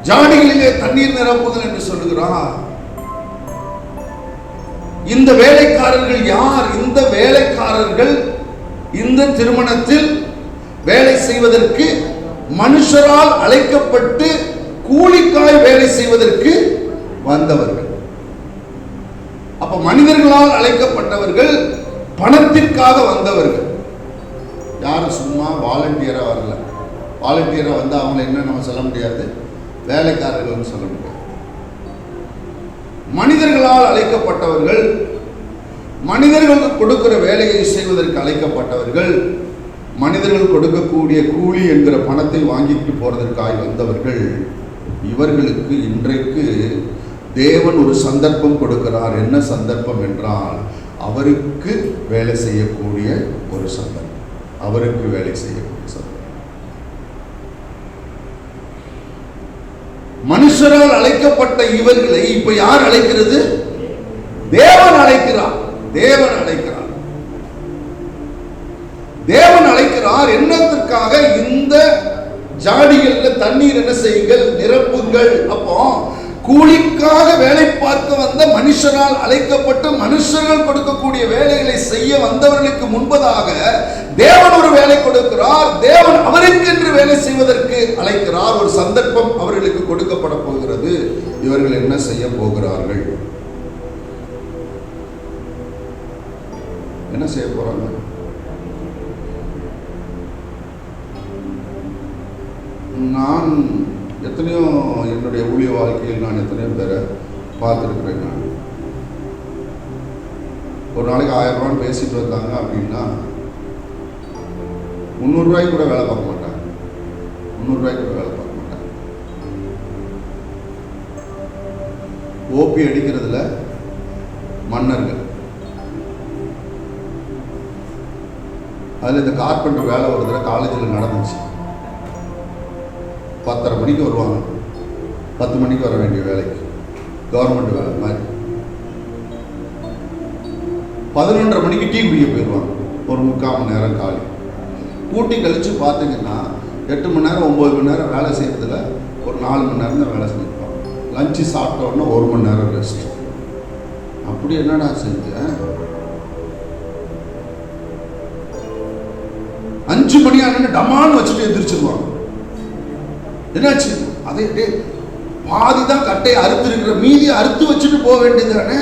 ஜாடிகளிலே தண்ணீர் நிரப்புங்கள் என்று சொல்லுகிறார். இந்த வேலைக்காரர்கள் யார்? இந்த வேலைக்காரர்கள் இந்த திருமணத்தில் வேலை செய்வதற்கு மனுஷரால் அழைக்கப்பட்டு கூலிக்காய் வேலை செய்வதற்கு வந்தவர்கள். அப்ப மனிதர்களால் அழைக்கப்பட்டவர்கள், பணத்திற்காக வந்தவர்கள். யாரும் சும்மா வாலண்டியரா வரல. வாலண்டியரா வந்து அவங்களை என்ன நம்ம சொல்ல முடியாது, வேலைக்காரர்கள் சொல்ல முடியாது. மனிதர்களால் அழைக்கப்பட்டவர்கள், மனிதர்களுக்கு கொடுக்கிற வேலையை செய்வதற்கு அழைக்கப்பட்டவர்கள், மனிதர்கள் கொடுக்கக்கூடிய கூலி என்கிற பணத்தை வாங்கிட்டு போறதற்காக வந்தவர்கள். இவர்களுக்கு இன்றைக்கு தேவன் ஒரு சந்தர்ப்பம் கொடுக்கிறார். என்ன சந்தர்ப்பம் என்றால், அவருக்கு வேலை செய்யக்கூடிய ஒரு சந்தர்ப்பம். அவருக்கு வேலை செய்யக்கூடிய சந்தர்ப்பம். மனுஷரால் அழைக்கப்பட்ட இவர்களை இப்ப யார் அழைக்கிறது? தேவன் அழைக்கிறார். தேவன் அழைக்கிறார். தேவன் அழைக்கிறார். என்னத்திற்காக? இந்த ஜாடிகள்ல தண்ணீர் என்ன செய்யுங்கள்? நிரப்புங்கள். அப்போ கூலிக்காக வேலை பார்க்க வந்த மனுஷரால் அழைக்கப்பட்டு மனுஷர்கள் கொடுக்கக்கூடிய வேலைகளை செய்ய வந்தவர்களுக்கு முன்பதாக தேவன் ஒரு வேலை கொடுக்கிறார். தேவன் அவருக்கென்று வேலை செய்வதற்கு அழைக்கிறார். ஒரு சந்தர்ப்பம் அவர்களுக்கு கொடுக்கப்பட போகிறது. இவர்கள் என்ன செய்ய போகிறார்கள்? என்ன செய்ய போறாங்க? நான் எத்தனையோ என்னுடைய ஊழிய வாழ்க்கையில் நான் எத்தனையோ பேரை பார்த்துருக்குறேன். நான் ஒரு நாளைக்கு 1000 ரூபான்னு பேசிட்டு வந்தாங்க அப்படின்னா 300 ரூபாய்க்கு கூட வேலை பார்க்க மாட்டாங்க. 300 ரூபாய்க்கு கூட வேலை பார்க்க மாட்டாங்க. ஓபி அடிக்கிறதுல மன்னர்கள். அதில் இந்த கார்பெண்டர் வேலை ஒரு தடவை காலேஜில் நடந்துச்சு. 10:30 மணிக்கு வருவாங்க. 10 மணிக்கு வர வேண்டிய வேலைக்கு, கவர்மெண்ட் வேலை மாதிரி. 11:30 மணிக்கு டீ குடிக்க போயிடுவாங்க. ஒரு 3/4 மணி நேரம் காலி. கூட்டி கழிச்சு பார்த்தீங்கன்னா 8 மணி நேரம் 9 மணி நேரம் வேலை செய்யறதுல ஒரு 4 மணி நேரம் தான் வேலை செஞ்சுருப்பாங்க. லஞ்சு சாப்பிட்ட உடனே 1 மணி நேரம் ரெஸ்ட். அப்படி என்னடா செஞ்சேன்? 5 மணி ஆனு டமான்னு வச்சுட்டு எந்திரிச்சிருவாங்க. என்னாச்சு? அதே பாதி தான் கட்டையை அறுத்து இருக்கிற, மீதியை அறுத்து வச்சுட்டு போக வேண்டியது தானே.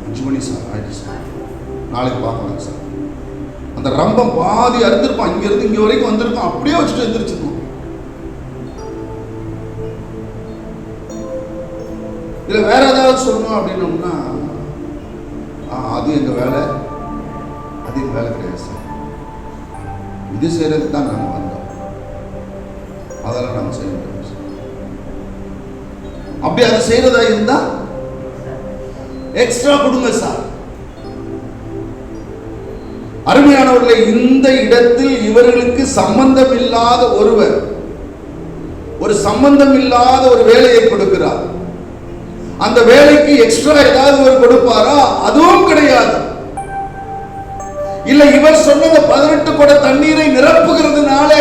5 மணி சார், ஆயிடுச்சு சார், நாளைக்கு பார்க்கலாம் சார். அந்த ரம்பம் பாதி அறுத்திருப்பான், இங்க இருந்து இங்க வரைக்கும் வந்திருப்பான், அப்படியே வச்சுட்டு எந்திரிச்சிருப்பான். இல்ல வேற ஏதாவது சொல்லணும் அப்படின்னோம்னா, அது எங்க வேலை, அது எங்க வேலை கிடையாது சார். இது செய்யறதுக்கு தான் நாங்கள் வந்தோம், அதெல்லாம் நாங்கள் செய்ய முடியாது. அப்படி அதை செய்யறதா இருந்தா எக்ஸ்ட்ரா கொடுங்க சார். அருமையானவர்களை, இந்த இடத்தில் இவர்களுக்கு சம்பந்தம் இல்லாத ஒருவர் ஒரு சம்பந்தம் இல்லாத ஒரு வேலையை கொடுக்கிறார். அந்த வேலைக்கு எக்ஸ்ட்ரா ஏதாவது ஒரு கொடுப்பாரா? அதுவும் கிடையாது. இல்ல, இவர் சொன்னது 18 குடம் தண்ணீரை நிரப்புகிறதுனால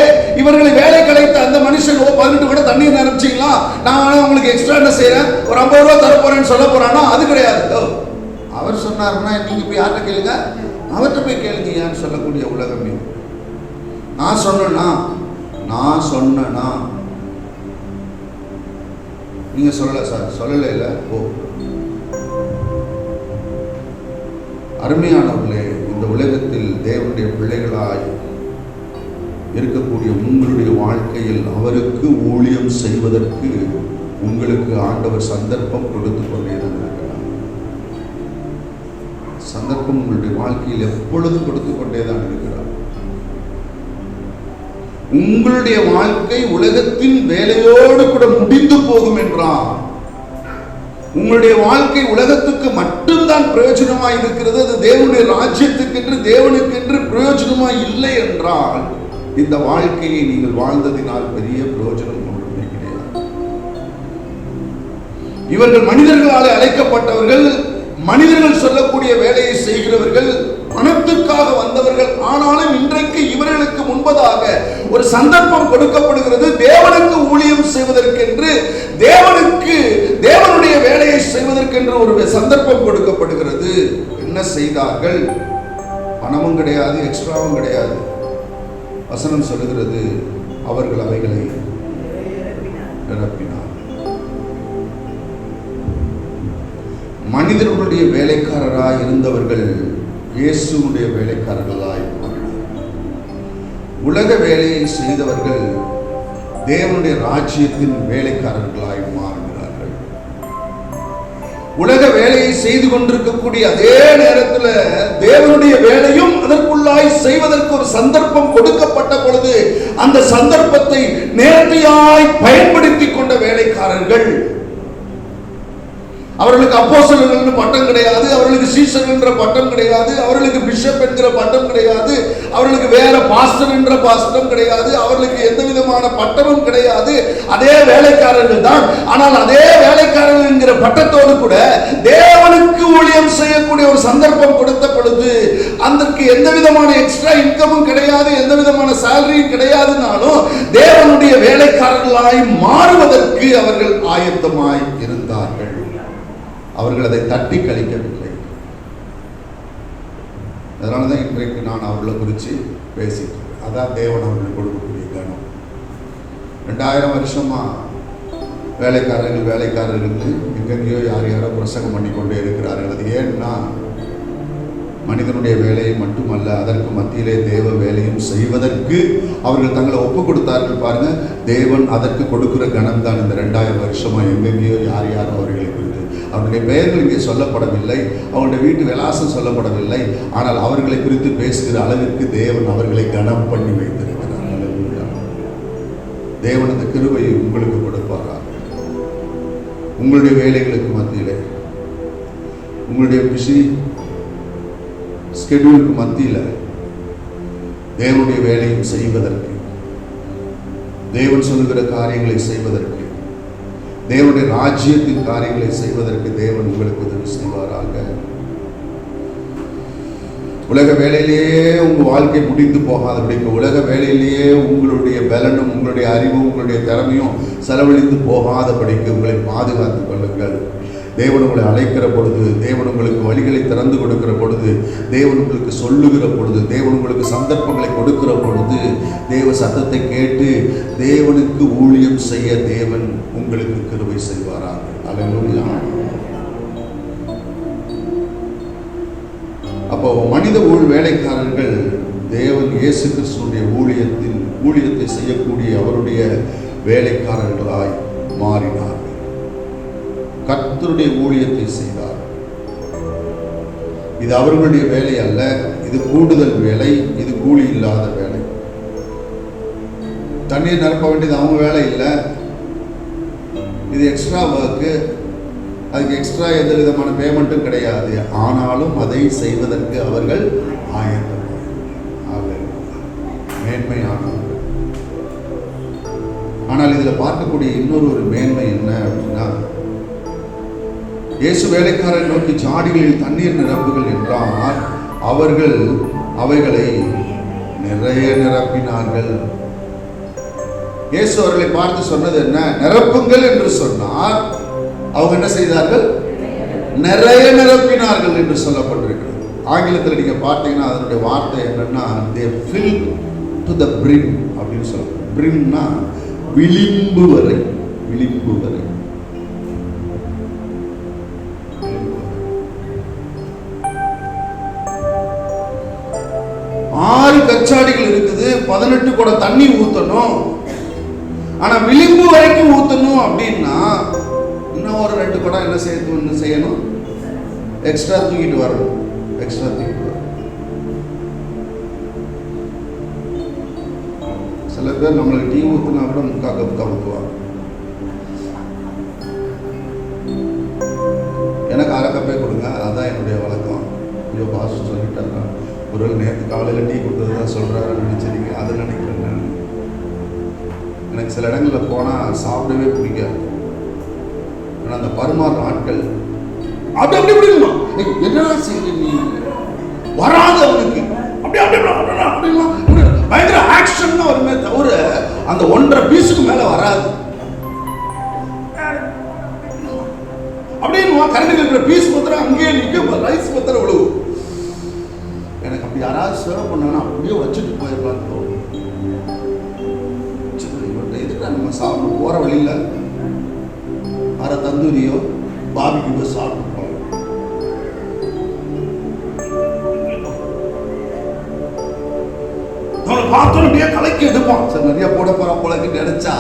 இவர்களை வேலை கலைத்த அந்த மனுஷன் 18 குடம் தண்ணீர் நிரப்பிச்சிங்களா, நான் உங்களுக்கு எக்ஸ்ட்ரா என்ன செய்யறேன், ஒரு 50 ரூபாய் தர போறேன்னு சொல்ல போறானா? அது கிடையாது. அவர் சொன்னாருன்னா நீங்க போய் யார்கிட்ட கேளுங்க, அவர்கிட்ட போய் கேளுங்க ஏன்னு சொல்லக்கூடிய உலகமே. நான் சொன்னா நீங்க சொல்லல சார், சொல்லல இல்ல. ஓ அருமையானவர்களே, இந்த உலகத்தில் தேவனுடைய பிள்ளைகளாய் இருக்கக்கூடிய உங்களுடைய வாழ்க்கையில் அவருக்கு ஊழியம் செய்வதற்கு உங்களுக்கு ஆண்டவர் சந்தர்ப்பம் கொடுத்து கொண்டேதான் இருக்கிறார். சந்தர்ப்பம் உங்களுடைய வாழ்க்கையில் எப்பொழுதும் கொடுத்து கொண்டேதான் இருக்கிறார். உங்களுடைய வாழ்க்கை உலகத்தின் வேலையோடு கூட முடிந்து போகும் என்றால், உங்களுடைய வாழ்க்கை உலகத்துக்கு மட்டும்தான் பிரயோஜனமாய் இருக்கிறது, அது தேவனுடைய ராஜ்யத்துக்கென்று தேவனுக்கென்று பிரயோஜனமாய் இல்லை என்றால், இந்த வாழ்க்கையை நீங்கள் வாழ்ந்ததினால் பெரிய பிரயோஜனம் ஒன்றுமே கிடையாது. இவர்கள் மனிதர்களால் அழைக்கப்பட்டவர்கள், மனிதர்கள் சொல்லக்கூடிய வேலையை செய்கிறவர்கள், பணத்துக்காக வந்தவர்கள். ஆனாலும் இன்றைக்கு இவர்களுக்கு முன்பதாக ஒரு சந்தர்ப்பம் கொடுக்கப்படுகிறது. தேவனுக்கு ஊழியம் செய்வதற்கென்று, தேவனுடைய வேலையை செய்வதற்கென்று ஒரு சந்தர்ப்பம் கொடுக்கப்படுகிறது. என்ன செய்தார்கள்? பணமும் கிடையாது, எக்ஸ்ட்ராவும் கிடையாது. வசனம் சொல்லுகிறது, அவர்கள் அவைகளை நிரப்பினார். மனிதர்களுடைய வேலைக்காரராய் இருந்தவர்கள் இயேசுடைய வேலைக்காரர்களாய் மாறினார். உலக வேலையை செய்தவர்கள் தேவனுடைய ராஜ்யத்தின் வேலைக்காரர்களாய் மாறுகிறார்கள். உலக வேலையை செய்து கொண்டிருக்கக்கூடிய அதே நேரத்தில் தேவனுடைய வேலையும் அதற்குள்ளாய் செய்வதற்கு ஒரு சந்தர்ப்பம் கொடுக்கப்பட்ட பொழுது அந்த சந்தர்ப்பத்தை நேர்த்தியாய் பயன்படுத்தி கொண்ட வேலைக்காரர்கள். அவர்களுக்கு அப்போஸ்தலர்கள் என்ற பட்டம் கிடையாது, அவர்களுக்கு சீஷர் என்ற பட்டம் கிடையாது, அவர்களுக்கு பிஷப் என்கிற பட்டம் கிடையாது, அவர்களுக்கு வேற பாஸ்டர் என்ற பட்டம் கிடையாது, அவர்களுக்கு எந்த விதமான பட்டமும் கிடையாது. அதே வேலைக்காரர்கள் தான். ஆனால் அதே வேலைக்காரர்கள் என்கிற பட்டத்தோடு கூட தேவனுக்கு ஊழியம் செய்யக்கூடிய ஒரு சந்தர்ப்பம் கொடுத்த பொழுது அதற்கு எந்த விதமான எக்ஸ்ட்ரா இன்கமும் கிடையாது, எந்த விதமான சேலரியும் கிடையாதுனாலும் தேவனுடைய வேலைக்காரர்களாய் மாறுவதற்கு அவர்கள் ஆயத்தமாய் இருந்தார்கள். அவர்கள் அதை தட்டி கழிக்கவில்லை. அதனாலதான் இன்றைக்கு நான் அவர்களை குறித்து பேசிட்டு, அதான் தேவன் அவர்கள் கொடுக்கக்கூடிய கணம். 2000 வருஷமா வேலைக்காரர்கள் எங்கெங்கேயோ யாரோ பிரசங்கம் பண்ணி கொண்டே இருக்கிறார்கள். அது ஏன்னா மனிதனுடைய வேலையை மட்டுமல்ல, அதற்கு மத்தியிலே தேவ வேலையும் செய்வதற்கு அவர்கள் தங்களை ஒப்பு கொடுத்தார்கள். பாருங்க, தேவன் அதற்கு கொடுக்கிற கணம் தான் இந்த 2000 வருஷமா எங்கெங்கேயோ யார் அவர்களை குறித்து. அவருடைய பெயர்கள் இங்கே சொல்லப்படவில்லை, அவருடைய வீட்டு விலாசம் சொல்லப்படவில்லை. ஆனால் அவர்களை குறித்து பேசுகிற அளவிற்கு தேவன் அவர்களை கனம் பண்ணி வைத்திருக்கிறார். தேவன் அந்த கிருபையை உங்களுக்கு கொடுப்பாராக. உங்களுடைய வேலைகளுக்கு மத்தியிலே, உங்களுடைய பிஸி ஸ்கெடியூலுக்கு மத்தியில் தேவனுடைய வேலையும் செய்வதற்கு, தேவன் சொல்லுகிற காரியங்களை செய்வதற்கு, தேவனுடைய ராஜ்யத்தின் காரியங்களை செய்வதற்கு தேவன் உங்களுக்கு உதவி செய்வாராக. உலக வேலையிலேயே உங்க வாழ்க்கை முடிந்து போகாதபடிக்கு, உலக வேலையிலேயே உங்களுடைய பலனும் உங்களுடைய அறிவும் உங்களுடைய திறமையும் செலவழித்து போகாதபடிக்கு உங்களை பாதுகாத்துக் கொள்ளுங்கள். தேவன் உங்களை அழைக்கிற பொழுது, தேவன் உங்களுக்கு வழிகளை திறந்து கொடுக்கிற பொழுது, தேவன் உங்களுக்கு சொல்லுகிற பொழுது, தேவன் உங்களுக்கு சந்தர்ப்பங்களை கொடுக்கிற பொழுது, தேவ சத்தத்தை கேட்டு தேவனுக்கு ஊழியம் செய்ய தேவன் உங்களுக்கு கிருபை செய்வாராக. அல்லேலூயா. அப்போ மனித வேலைக்காரர்கள் தேவன் இயேசு கிறிஸ்துவினுடைய ஊழியத்தை செய்யக்கூடிய அவருடைய வேலைக்காரர்களாய் மாறினார். கர்த்தருடைய ஊழியத்தை செய்தார். இது அவர்களுடைய வேலை அல்ல, இது கூடுதல் வேலை, இது கூலி இல்லாத வேலை. தண்ணீர் நிரப்ப வேண்டியது அவங்க வேலை இல்லை, இது எக்ஸ்ட்ரா ஒர்க்கு, அதுக்கு எக்ஸ்ட்ரா எந்த விதமான பேமெண்ட்டும் கிடையாது. ஆனாலும் அதை செய்வதற்கு அவர்கள் ஆயத்தமாக மேன்மையானவர்கள். ஆனால் இதில் பார்க்கக்கூடிய இன்னொரு மேன்மை என்ன அப்படின்னா, இயேசு வேலைக்காரரை நோக்கி ஜாடிகளில் தண்ணீர் நிரப்புகள் என்றால் அவர்கள் அவைகளை நிறைய நிரப்பினார்கள். இயேசு அவர்களை பார்த்து சொன்னது என்ன? நிரப்புங்கள் என்று சொன்னார். அவங்க என்ன செய்தார்கள்? நிறைய நிரப்பினார்கள் என்று சொல்லப்பட்டிருக்கிறது. ஆங்கிலத்தில் நீங்க பார்த்தீங்கன்னா அதனுடைய வார்த்தை என்னன்னா, they filled to the brim அப்படின்னு சொல்றாங்க. brimனா விளிம்பு வரை, விளிம்பு வரை. 6 கச்சாடிகள் இருக்குது, 18 குடம் தண்ணி ஊற்றணும். ஆனா விளிம்பு வரைக்கும் ஊற்றணும் அப்படின்னா இன்னும் ஒரு 2 குடம் என்ன செய்யணும்? எக்ஸ்ட்ரா தூக்கிட்டு வரணும். சில சில பேர் நம்மளுக்கு டீ ஊற்றுனா கூட முக்கா கப்பு தான் ஊற்றுவாங்க. எனக்கு அரை கப்பே கொடுங்க, அதுதான் என்னுடைய வழக்கம். ஐயோ பாஸ்டர் சொல்லிட்டாங்க, ஒரு நேற்று காலையில் டீ கொடுத்தது தான் சொல்கிறாருன்னு நினச்சிருங்க, அதை நினைக்கிறேன் நான். எனக்கு சில இடங்களில் போனால் சாப்பிடவே பிடிக்காது. ஆனால் அந்த பரிமாறுற ஆட்கள் அப்படி அப்படி இப்படிமா என்னடா செய்ய நீ வராதவனுக்கு அப்படி அப்படி அப்படின்னா பயங்கர ஆக்ஷன் தான் வருமே தவிர அந்த 1.5 பீஸுக்கு மேலே வராது. அப்படின்னு கரண்டில் இருக்கிற பீஸ் பத்திரம் அங்கேயே நிற்க, ரைஸ் பத்திரம் விழுவு. எனக்கு அப்படி யாராவது சர்வ் பண்ணாங்கன்னா அப்படியே வச்சுட்டு போயிடலாம் தோணும். இவர்கிட்ட எதுக்கு நம்ம சாப்பிட போகிற வழியில் அரை தந்தூரியோ பாபிக்கு சாப்பிட்டு போகலாம். பார்த்தோம் அப்படியே கலக்கி எடுப்பான். சார் நிறைய போட போற போலக்கு நினைச்சா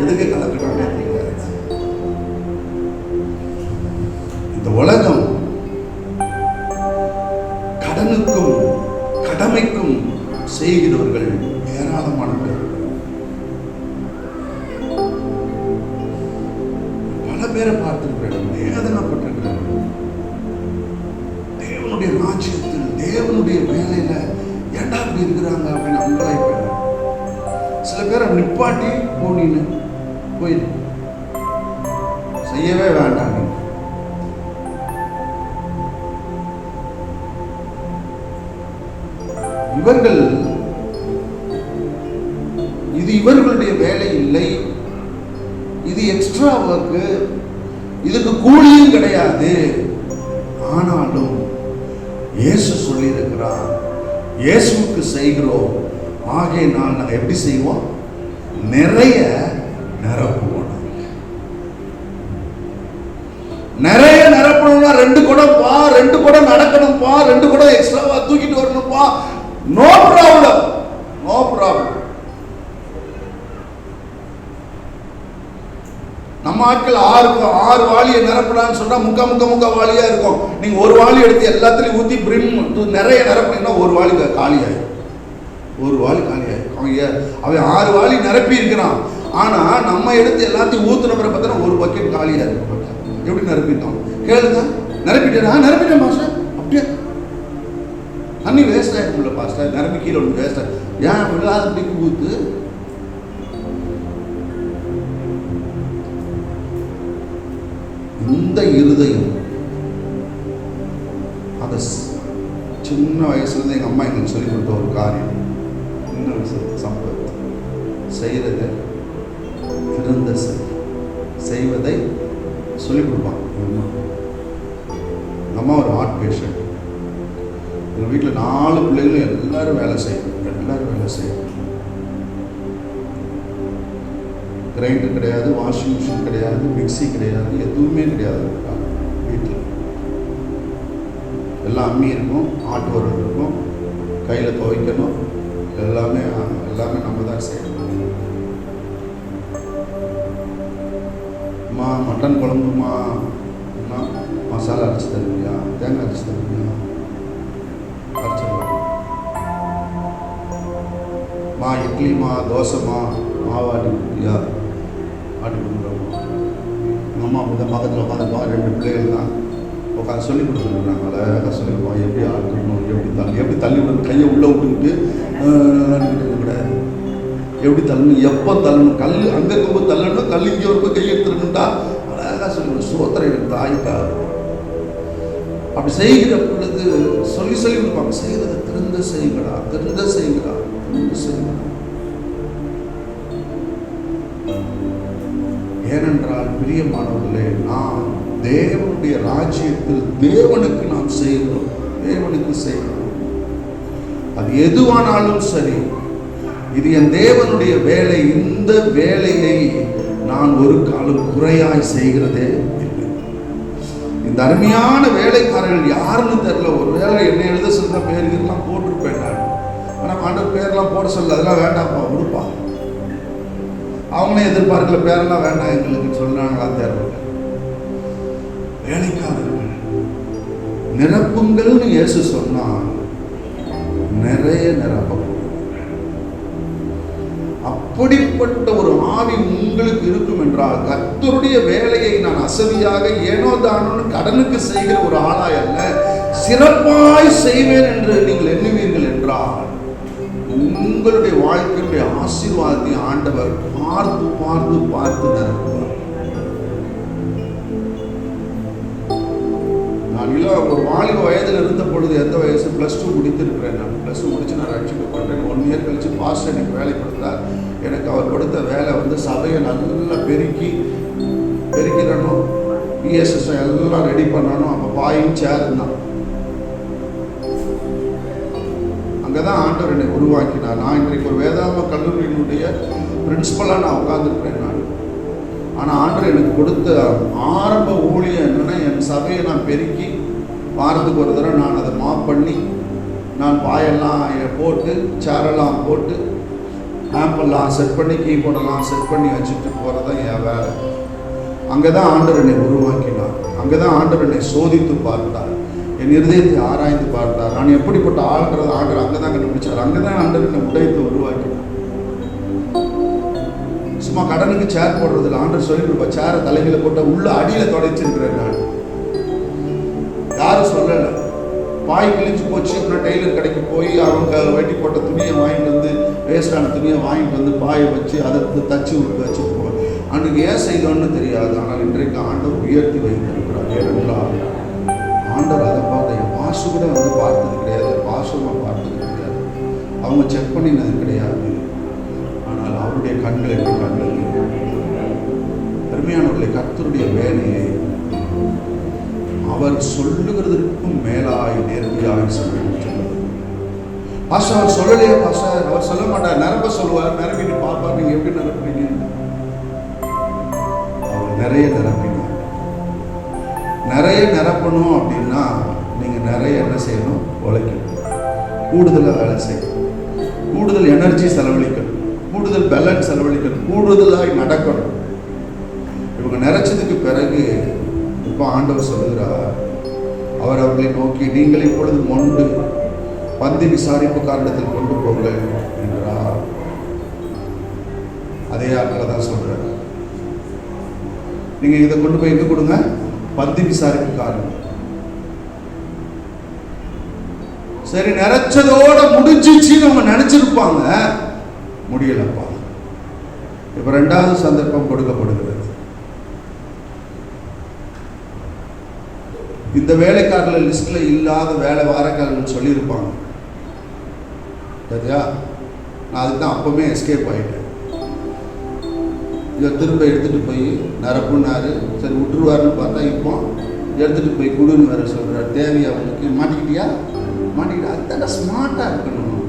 எதுக்கு கலக்கணும்? இந்த உலகம் கடனுக்கும் கடமைக்கும் செய்கிறவர்கள் ஏராளமான பேர். பல பேரை பார்த்திருக்கிறேன், வேதனைப்பட்டிருக்கிறேன். தேவனுடைய ராஜ்யத்தில் தேவனுடைய வேலையில ஏண்டா அப்படி இருக்கிறாங்க அப்படின்னு அங்கலாய்ப்பேன். சில பேரை நிப்பாட்டி போனின்னு போயிடு, செய்யவே வேண்டாம். இவர்கள் இது இவர்களுடைய வேலை இல்லை, இது எக்ஸ்ட்ரா ஒர்க்கு, இதுக்கு கூலியும் கிடையாது. ஆனாலும் இயேசு சொல்லி இருக்கிறார், இயேசுவுக்கு செய்கிறோம், ஆகையினால் நாங்கள் எப்படி செய்வோம்? நிறைய நிரப்புவோம். நிறைய நிரப்பணும்னா 2 குடம் பா, 2 குடம் நடக்கணும்பா, 2 குடம் எக்ஸ்ட்ராவா தூக்கிட்டு வரணும்பா. No problem, no problem. நம்ம ஆட்கள் 6 வாளியை நிரப்பலான்னு சொன்னா முக்கா வாளியா இருக்கும். நீங்க ஒரு வாளி எடுத்து எல்லாத்துலயும் ஊத்தி பிரிம் நிறைய நிரப்பினீங்கன்னா ஒரு வாளி காலியாயிடும். அவன் 6 வாளி நிரப்பி இருக்கிறான். ஆனா நம்ம எடுத்து எல்லாத்தையும் ஊத்துன பிறகு பார்த்தா ஒரு பக்கெட் காலியா இருக்கும். எப்படி நிரப்பிட்டோம் கேளுங்க? நிரப்பிட்டேன் மாஸ்டர். அப்படியே தண்ணி வேஸ்ட் ஆயிருக்கும்ல பாஸ்டர், நிரப்பி கீழே ஒன்று வேஸ்ட் ஆகும். ஏன் விழாத பிடிக்கு ஊத்து? இந்த இருதயம் அதை சின்ன வயசுலேருந்து எங்கள் அம்மா எங்களுக்கு சொல்லிக் கொடுத்த ஒரு காரியம், சின்ன வயசு சம்பவத்தை செய்கிறத திருந்த செய்வதை சொல்லிக் கொடுப்பாங்க. அம்மா ஒரு ஹார்ட் பேஷண்ட். எங்கள் வீட்டில் 4 பிள்ளைகளும் எல்லாரும் வேலை செய்யணும். கிரைண்டர் கிடையாது, வாஷிங் மிஷின் கிடையாது, மிக்சி கிடையாது, எதுவுமே கிடையாது வீட்டில். எல்லாம் அம்மி இருக்கும், ஆட்டு உரல் இருக்கும், கையில் துவைக்கணும், எல்லாமே நம்ம தான் செய்யணும். அம்மா மட்டன் குழம்புமா, மசாலா அரைச்சி தருவியா, தேங்காய் அரைச்சி தருவியா, அரைச்சிடலாம். மா இட்லிமா, தோசைமா, மாவாட்டி கொடுப்பியா, ஆட்டி கொடுக்குறோம். எங்கள் அம்மா முதல் பக்கத்தில் உட்காந்துப்பா, 2 பிள்ளைகள் தான் உட்காந்து சொல்லி கொடுத்துருக்குறாங்க. அழகாக சொல்லி கொடுப்போம், எப்படி ஆட்டணும், எப்படி தள்ளி விடணும், கையை உள்ளே விட்டுக்கிட்டு கூட எப்படி தள்ளணும், எப்போ தள்ளணும், கல் அங்கே இருக்கும்போது தள்ளணும், கல் இங்கே வரும்போது கையை எடுத்துருக்கணும்டா, அழகாக சொல்லி சோத்திரம் எனக்கு தாய்க்கா. அப்படி செய்கிற பொழுது சொல்லி கொடுப்பாங்க, செய்கிறத திருந்த செய்யுங்களா. ஏனென்றால் பிரியமானவர்களே, நாம் தேவனுடைய ராஜ்யத்தில் தேவனுக்கு நாம் செய்கிறோம். அது எதுவானாலும் சரி, இது என் தேவனுடைய வேலை. இந்த வேலையை நான் ஒரு காலம் குறையாய் செய்கிறதே இல்லை. இந்த அருமையான வேலைக்காரர்கள் யாருன்னு தெரியல. ஒரு வேலை என்ன எழுத சொல்ற பேருக்கெல்லாம் போட்டிருப்பேன் நான். ஆனால் ஆண்டவர் பேரெல்லாம் போட சொல்ல, அதெல்லாம் வேண்டாம்ப்பா, விடுப்பா. அவங்களே எதிர்பார்க்கல, பேரெல்லாம் வேண்டாம் எங்களுக்கு சொல்றாங்களா தெரியல. வேலைக்காரர்கள் நிரப்புங்கள்னு இயேசு சொன்னான், நிறைய நிரப்ப. அப்படிப்பட்ட ஒரு ஆவி உங்களுக்கு இருக்கும் என்றால், கர்த்தருடைய வேலையை நான் அசதியாக ஏனோ தானோன்னு கடனுக்கு செய்கிற ஒரு ஆளாய் அல்ல, சிறப்பாய் செய்வேன் என்று நீங்கள் எண்ணுவீர்கள் என்றால், உங்களுடைய வாழ்க்கையுடைய ஆசீர்வாதத்தை ஆண்டவர் பார்த்து பார்த்து பார்த்து நிரப்புவார். நான் ஒரு வாலிப வயதில் இருந்த பொழுது, எந்த வயசு +2 முடித்திருக்கிறேன். நான் +2 முடிச்சு நான் ரட்சிக்கப்பட்டேன். 1 இயர் கழிச்சு பாஸ்டர் எனக்கு வேலை கொடுத்தார். எனக்கு அவர் கொடுத்த வேலை சபையை நல்லா பெருக்கிடணும், பிஎஸ்எஸ் எல்லாம் ரெடி பண்ணணும். அப்போ பாயும் சேர் தான். அங்கே தான் ஆண்டவர் என்னை உருவாக்கினார். நான் இன்றைக்கு ஒரு வேதாம கல்லூரியினுடைய பிரின்சிபலாக நான் உட்கார்ந்துருக்கிறேன். ஆனால் ஆண்டவர் எனக்கு கொடுத்த ஆரம்ப ஊழியம் என்னென்னா, என் சபையை நான் பெருக்கி வாரத்துக்கு ஒரு தடவை நான் அதை மாப் பண்ணி, நான் பாயெல்லாம் போட்டு, சேரெல்லாம் போட்டு, ஆம்பெல்லாம் செட் பண்ணி, கீபோர்டெல்லாம் செட் பண்ணி வச்சுட்டு போகிறது தான் என் வேலை. அங்கே தான் ஆண்டவர் என்னை உருவாக்கினார். அங்கே தான் ஆண்டவர் என்னை சோதித்து பார்த்தார், என் இருதயத்தை ஆராய்ந்து பார்த்தார். நான் எப்படிப்பட்ட ஆள்ன்றது ஆண்டவர் அங்கே தான் கண்டுபிடிச்சார். அங்கே தான் ஆண்டவர் என்னை உடையத்தை உருவாக்கினார். சும்மா கடனுக்கு சேர் போடுறதில்ல. ஆண்டவர் சொல்லி கொடுப்பா, சேரை தலைமையில போட்ட உள்ள அடியில் தொடைச்சிருக்கிறேன். நான் யாரும் சொல்லலை. பாய் கிழிஞ்சு போச்சு அப்படின்னா டெய்லர் கடைக்கு போய் அவங்க வெட்டி போட்ட துணியை வாங்கிட்டு வந்து, வேஸ்டான துணியை வாங்கிட்டு வந்து பாயை வச்சு அதை தச்சு வச்சுட்டு போவேன். அன்றைக்கு ஏன் செய்தோன்னு தெரியாது. ஆனால் இன்றைக்கு ஆண்டவர் உயர்த்தி வைத்திருக்கிறார். ஏனென்றால் ஆண்டவர் அதை பார்த்த என் பாசு கூட பார்த்தது கிடையாது, பாசமாக பார்த்தது கிடையாது, அவங்க செக் பண்ணினது கிடையாது. ஆனால் அவருடைய கண்கள் எப்படி கண்கள் பெருமையானவர்களை, கர்த்தருடைய வேலையை அவர் சொல்லுகிறதற்கும் மேலாய் நேர்த்தியாய் சொல்லுவது. பாஸ்டர் அவர் சொல்லலையா பாஸ்டர்? அவர் சொல்ல மாட்டார், நிரப்ப சொல்லுவார். நிரப்பிட்டு பார்ப்பார், நீங்க எப்படி நிரப்புறீங்க? அவர் நிறைய நிரப்பினார். நிறைய நிரப்பணும் அப்படின்னா நீங்க நிறைய என்ன செய்யணும்? உழைக்கணும், கூடுதலாக வேலை செய்யணும், கூடுதல் எனர்ஜி செலவழிக்கணும், கூடுதல் பேலன்ஸ் செலவழிக்கணும், கூடுதலாய் நடக்கணும். இவங்க நிறைச்சதுக்கு பிறகு இப்போ ஆண்டவர் சொல்லுகிறார், அவர் அவர்களை நோக்கி, நீங்கள் இப்பொழுது மொண்டு பந்தி விசாரிப்பு காரணத்தில் கொண்டு போங்கள் என்றார். அதே ஆட்களை தான் சொல்றாரு, நீங்க இதை கொண்டு போய் எங்க கொடுங்க? பந்தி விசாரிப்பு காரணம். சரி, நிறைச்சதோட முடிஞ்சிச்சுன்னு அவங்க நினைச்சிருப்பாங்க, முடியலப்பா. இப்ப 2வது சந்தர்ப்பம் கொடுக்கப்படுகிறது. இந்த வேலைக்காரர்கள் லிஸ்ட்ல இல்லாத வேலை வாரக்காரர்கள் சொல்லியிருப்பாங்க. சரியா? நான் அதுக்கு தான் அப்பவுமே எஸ்கேப் ஆகிட்டேன். இதை திரும்ப எடுத்துட்டு போய் நிரப்புனாரு. சரி விட்டுருவாருன்னு பார்த்தா இப்போ எடுத்துட்டு போய் குடுன்னு வேற சொல்றாரு. தேவையா அவனுக்கு? மாட்டிக்கிட்டியா? மாட்டிக்கிட்டா? அதுதான ஸ்மார்ட்டா இருக்கணும்.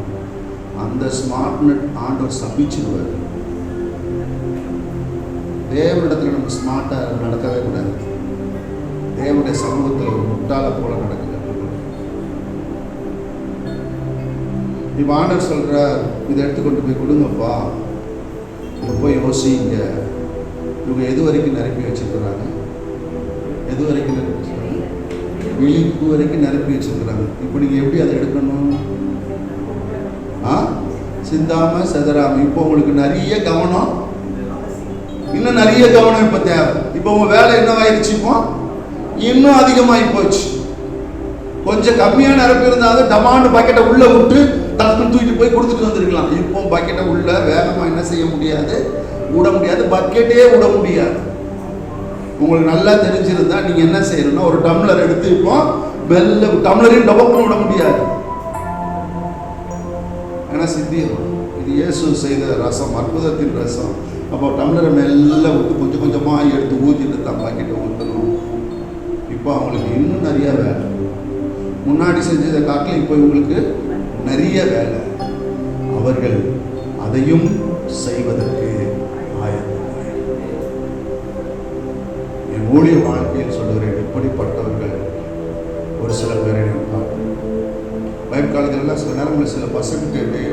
அந்த ஸ்மார்ட்னட் ஆண்டவர் சபிச்சிருவார். தேவனிடத்துல நம்ம ஸ்மார்ட்டா நடக்கவே கூடாது. தேவனுடைய சமூகத்தில் ஒரு முட்டாள போல நடக்குது. இப்ப ஆண்டவர் சொல்றார், இதை எடுத்துக்கொண்டு போய் கொடுங்கப்பா. இது போய் யோசிங்க, இவங்க எது வரைக்கும் நிரப்பி வச்சிருக்கிறாங்க? எது வரைக்கும் நிரப்பி வச்சிருக்காங்க? விழிப்பு வரைக்கும் நிரப்பி வச்சிருக்கிறாங்க. இப்போ நீங்க எப்படி அதை எடுக்கணும்? சிந்தாம செதறாம. இப்போ உங்களுக்கு நிறைய கவனம், இன்னும் நிறைய கவனம் இப்ப தேவை. இப்போ உங்க வேலை என்னவாயிருச்சு? இப்போ இன்னும் அதிகமாகி போச்சு. கொஞ்சம் கம்மியான நிரப்பி இருந்தாலும் டமாண்டு பக்கெட்டை உள்ள விட்டு டக்குன்னு தூக்கிட்டு போய் கொடுத்துட்டு வந்துருக்கலாம். இப்போ பக்கெட்டை உள்ள வேகமாக என்ன செய்ய முடியாது? விட முடியாது. பக்கெட்டே விட முடியாது. உங்களுக்கு நல்லா தெரிஞ்சிருந்தா நீங்க என்ன செய்யணும்னா, ஒரு டம்ளர் எடுத்து இப்போ மெல்ல டம்ளரையும் டபக்குன்னு விட முடியாது. ஏன்னா சித்தியம் இது இயேசு செய்த ரசம், அற்புதத்தின் ரசம். அப்போ டம்ளரை மெல்ல விட்டு கொஞ்சம் கொஞ்சமாக எடுத்து ஊற்றிட்டு தான் பாக்கெட்டை ஊற்றணும். இப்போ அவங்களுக்கு இன்னும் நிறைய வேலை. முன்னாடி செஞ்சதை காட்டில் இப்போ இவங்களுக்கு நிறைய வேலை. அவர்கள் அதையும் செய்வதற்கு ஆயத்தம். என் ஊழிய வாழ்க்கையில் சொல்லுகிறேன், எப்படிப்பட்டவர்கள் ஒரு சில பேரை பைப் காலத்திலலாம் சில நேரங்களில் சில பசங்களுக்கு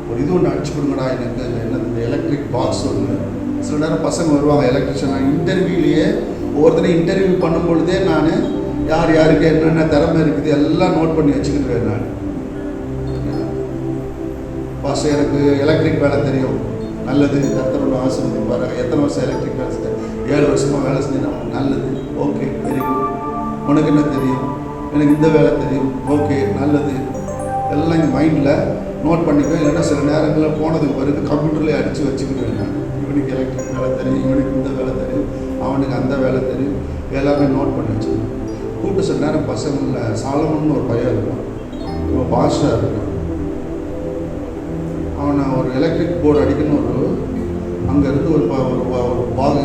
ஒரு இது ஒன்று அடிச்சு கொடுங்கடா எனக்கு, என்ன இந்த எலக்ட்ரிக் பாக்ஸ் ஒன்று. சில நேரம் பசங்க வருவாங்க எலக்ட்ரிஷியன். இன்டர்வியூலேயே ஒவ்வொருத்தரையும் இன்டர்வியூ பண்ணும் பொழுதே நான் யார் யாருக்கு என்னென்ன திறமை இருக்குது எல்லாம் நோட் பண்ணி வச்சுக்கிட்டுருவேன். நான் பாஸ் எனக்கு எலக்ட்ரிக் வேலை தெரியும், நல்லது, கர்த்தரோட ஆசீர்வதிப்பாரு. எத்தனை வருஷம் எலக்ட்ரிக் வேலை செஞ்சேன்? 7 வருஷமாக வேலை செஞ்சேன். நல்லது, ஓகே, வெரி குட். உனக்கு என்ன தெரியும்? எனக்கு இந்த வேலை தெரியும், ஓகே, நல்லது. எல்லாம் இங்கே மைண்டில் நோட் பண்ணிக்குவேன். இல்லைன்னா சில நேரங்களில் போனதுக்கு பிறகு கம்ப்யூட்டர்லேயே அடித்து வச்சுக்கிடுவேன். நான் இவனுக்கு எலக்ட்ரிக் வேலை தெரியும், இவனுக்கு இந்த வேலை தெரியும், அவனுக்கு அந்த வேலை தெரியும், எல்லாமே நோட் பண்ணி வச்சுருவேன். கூப்பிட்டு சில நேரம் பசங்களில் சாலமன் ஒரு பையன் இருக்கான், இவன் பாஷா இருக்கான். அவனை ஒரு எலக்ட்ரிக் போர்டு அடிக்கணும், அங்கேருந்து ஒரு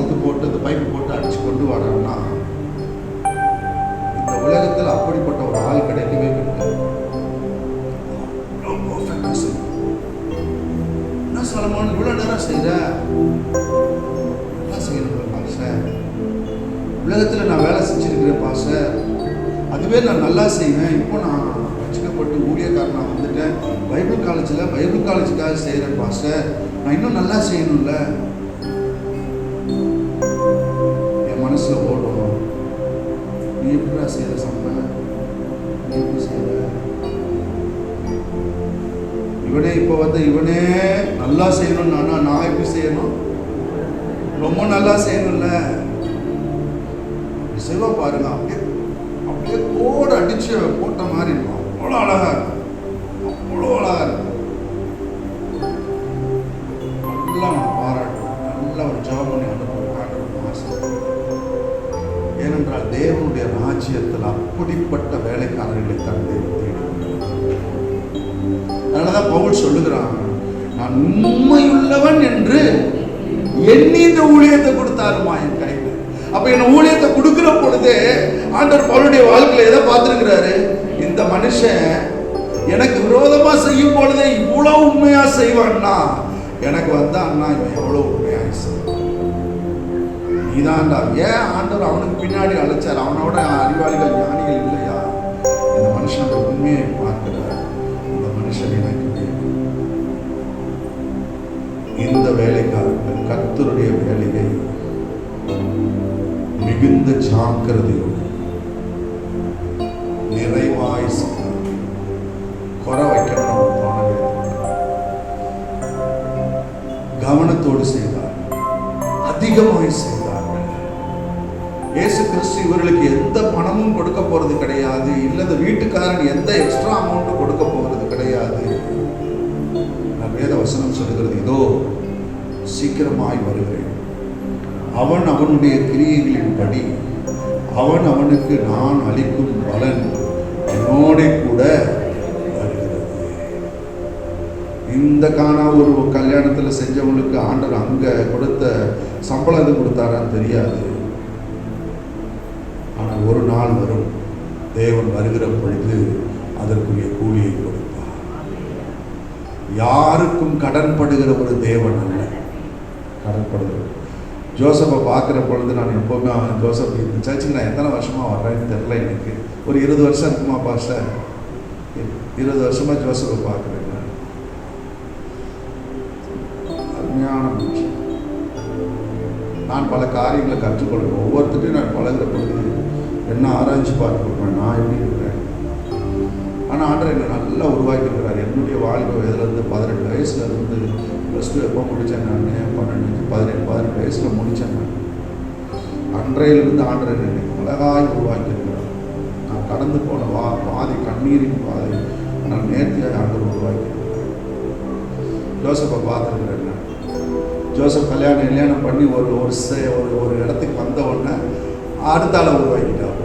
இது போட்டு அந்த பைப்பு போட்டு அடித்து கொண்டு வரான்னா, இந்த உலகத்தில் அப்படிப்பட்ட ஒரு ஆள் கிடைக்கவே கிடையாது. என்ன சாலமோன் இவ்வளோ நேரம் செய்கிற? என்ன செய்யணும் பாஸ்டர்? உலகத்தில் நான் வேலை செஞ்சுருக்கிறேன் பாஸ்டர், அதுவே நான் நல்லா செய்வேன். இப்போ நான் வச்சுக்கப்பட்டு ஊழியக்காரனாக வந்துட்டேன். பைபிள் காலேஜுக்காக செய்கிறேன் பாஸ்டர், நான் இன்னும் நல்லா செய்யணும்ல. என் மனசில் ஓடும், நீ எப்படிடா செய்கிற சம்ப, நீ எப்படி செய்கிற? இவனே நல்லா செய்யணும், நான் எப்படி செய்யணும்? ரொம்ப நல்லா செய்யணும்ல. சிவா பாருங்க, அப்படியே கோடு அடிச்சு போட்ட மாதிரி இருக்கும். அவ்வளோ அழகா இருக்கும், அவ்வளோ அழகா இருக்கும். நல்லா அவனை பாராட்டும், நல்லா ஒரு ஜெபம் பண்ணி ஆண்டவருக்கு ஆசை. ஏனென்றால் தேவனுடைய ராஜ்யத்தில் அப்படிப்பட்ட வேலைக்காரர்களை தான் தேவன் தேடி. அதனாலதான் பவுல் சொல்லுகிறான், நான் உண்மையுள்ளவன் என்று எண்ணி இந்த ஊழியத்தை கொடுத்தாருமா என் கையில். அப்ப என்ன ஊழியத்தை கொடுக்கிற பொழுதே ஆண்டவர் பவுலுடைய வாழ்க்கையில எதை பார்த்திருக்கிறாரு? இந்த மனுஷன் எனக்கு விரோதமா செய்யும் பொழுதே இவ்வளவு உண்மையா செய்வான்னா, எனக்கு வந்தா அண்ணா இவன் எவ்வளவு உண்மையா செய்வான். நீதான்டா. ஏன் ஆண்டவர் அவனுக்கு பின்னாடி அழைச்சார்? அவனோட அறிவாளிகள் ஞானிகள் இல்லையா? இந்த மனுஷன் உண்மையை பார்க்கிறார். இந்த மனுஷன் எனக்கு இந்த வேலைக்காரர்கள் கர்த்தருடைய வேலையை மிகுந்த ஜாக்கிரதையோடு நிறைவாய் குறை வைக்கணும் தோணவே, கவனத்தோடு செய்தார், அதிகமாய் செய்தார்கள். இயேசு கிறிஸ்து இவர்களுக்கு எந்த பணமும் கொடுக்க போறது கிடையாது. இல்ல வீட்டுக்காரன் எந்த எக்ஸ்ட்ரா அமௌண்ட் கொடுக்க போறது கிடையாது. வேத வசனம் சொல்லுகிறது, இதோ சீக்கிரமாய் வருகிறேன், அவன் அவனுடைய கிரியைகளின்படி அவனுக்கு நான் அளிக்கும் பலன் என்னோட கூட வருகிறது. இந்த ஒரு கல்யாணத்தில் செஞ்சவங்களுக்கு ஆண்டவர் அங்க கொடுத்த சம்பளம் எது கொடுத்தாரான்னு தெரியாது. ஆனால் ஒரு நாள் வரும், தேவன் வருகிற பொழுது அதற்குரிய கூலியை கொடுப்பார். யாருக்கும் கடன்படுகிற ஒரு தேவன் அல்ல, கடன்படுகிற. ஜோசப்பை பார்க்குற பொழுது நான் எப்போவுமே அவன் ஜோசப் இந்த சர்ச்சுக்கு நான் எத்தனை வருஷமாக வர்றேன்னு தெரில. எனக்கு ஒரு 20 வருஷம் இருக்குமா பாஸ்டர்? 20 வருஷமாக ஜோசப்பை பார்க்குறேன். அருமையான மனுஷன். நான் பல காரியங்களை கற்றுக்கொள்கிறேன். ஒவ்வொருத்தரையும் நான் பழகிற பொழுது என்ன ஆராய்ச்சி பார்த்துருப்பேன், நான் எப்படி இருக்கிறேன். ஆனால் ஆண்டவர் என்னை நல்லா உருவாக்கியிருக்கிறார். என்னுடைய வாழ்க்கை வயதுலேருந்து 18 வயசுலேருந்து +2 எப்போ முடித்தேன்? நான் 17 வயசில் முடித்தேன். நான் அன்றையிலிருந்து ஆண்டவர் என்னை அழகாய் உருவாக்கியிருக்கிறார். நான் கடந்து போன பாதை கண்ணீரின் பாதை, ஆனால் நேர்த்தியாக ஆண்டவர் உருவாக்கியிருக்கிறார். ஜோசப்பை பார்த்துருக்கிறேன். நான் ஜோசப் கல்யாணம் பண்ணி ஒரு இடத்துக்கு வந்த உடனே அடுத்த ஆளை உருவாக்கிட்டாங்க.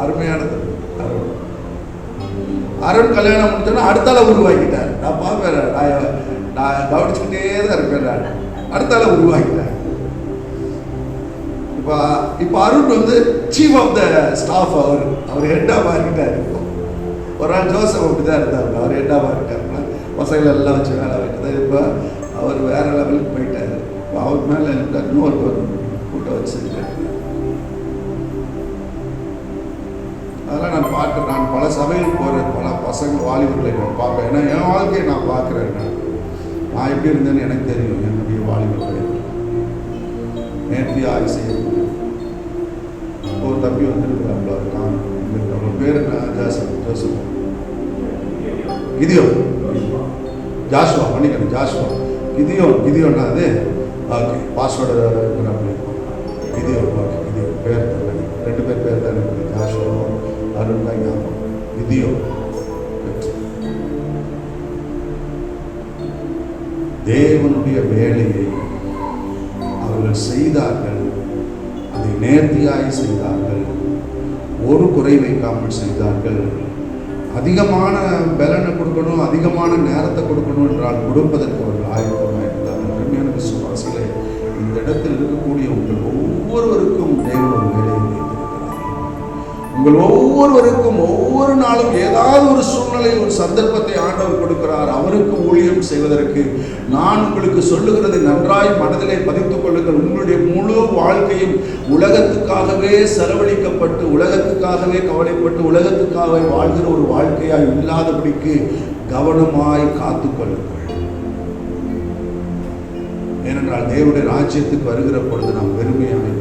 அருமையானது அருண் கல்யாணம் முடிச்சோன்னா அடுத்த ஆளை உருவாக்கிட்டார். நான் பார்ப்பேன், நான் கவனிச்சுக்கிட்டே தான் இருப்பேன். நான் அடுத்த ஆளை உருவாக்கிட்டேன். இப்போ Arun chief of the staff. அவர் ஹெட்டாக மாறிக்கிட்டார். ஒரு நாள் ஜோசப் அப்படி தான் இருந்தார், அவர் ஹெட்டாக மாறிட்டாருன்னா பசங்களை எல்லாம் வச்சு வேலை வைக்கிட்டார். இப்போ அவர் வேற லெவலுக்கு போயிட்டார். இப்போ அவருக்கு மேலே இன்னொரு கூட்டம் வச்சுருக்காரு. அதெல்லாம் நான் பார்க்குறேன். நான் பல சபையில் போகிறேன், பல பசங்க வாலிபர்களை நான் பார்ப்பேன். ஏன்னா என் வாழ்க்கையை நான் பார்க்குறேன். நான் எப்படி இருந்தேன்னு எனக்கு தெரியும். என்னுடைய வாலிபர்களை நேர்த்தியாக செய்யணும். ஒரு தம்பி வந்துருக்குறாங்களா, நான் அவங்க பேர் என்ன? ஜோசப் கிதியோ ஜாஷுவா பண்ணிக்கிறேன். ஜாஷுவா கிதியோன்னா அது okay. Password Gideon. Okay, Gideon பேர் தெரியல. 2 பேர் பேர் தான் எனக்கு ஜாஷுவா அருண் தான் ஞாபகம். கிதியோன். தேவனுடைய வேலையை அவர்கள் செய்தார்கள். அதை நேர்த்தியாய் செய்தார்கள். ஒரு குறை வைக்காமல் செய்தார்கள். அதிகமான பலனை கொடுக்கணும், அதிகமான நேரத்தை கொடுக்கணும் என்றால் கொடுப்பதற்கு அவர்கள் ஆயத்தமாக இருந்தார்கள். அருமையான விசுவாசிகளே, இந்த இடத்தில் இருக்கக்கூடிய உங்கள் ஒவ்வொருவருக்கும் தேவன் ஒரு வேலையை வைத்திருக்கிறார். உங்கள் ஒவ்வொருவருக்கும் ஒவ்வொரு நாளும் ஏதாவது ஒரு சூழ்நிலையில் ஒரு சந்தர்ப்பத்தை ஆண்டவர் கொடுக்கிறார். அவருக்கு ஊழியம் செய்வதற்கு நான் உங்களுக்கு சொல்லுகிறதை நன்றாய் மனதிலே பதித்துக் கொள்ளுங்கள். உங்களுடைய முழு வாழ்க்கையும் உலகத்துக்காகவே செலவழிக்கப்பட்டு, உலகத்துக்காகவே கவலைப்பட்டு, உலகத்துக்காகவே வாழ்கிற ஒரு வாழ்க்கையாய் இல்லாதபடிக்கு கவனமாய் காத்துக்கொள்ளுங்கள். ஏனென்றால் தேவனுடைய ராஜ்யத்துக்கு வருகிற பொழுது நாம் பெருமையாக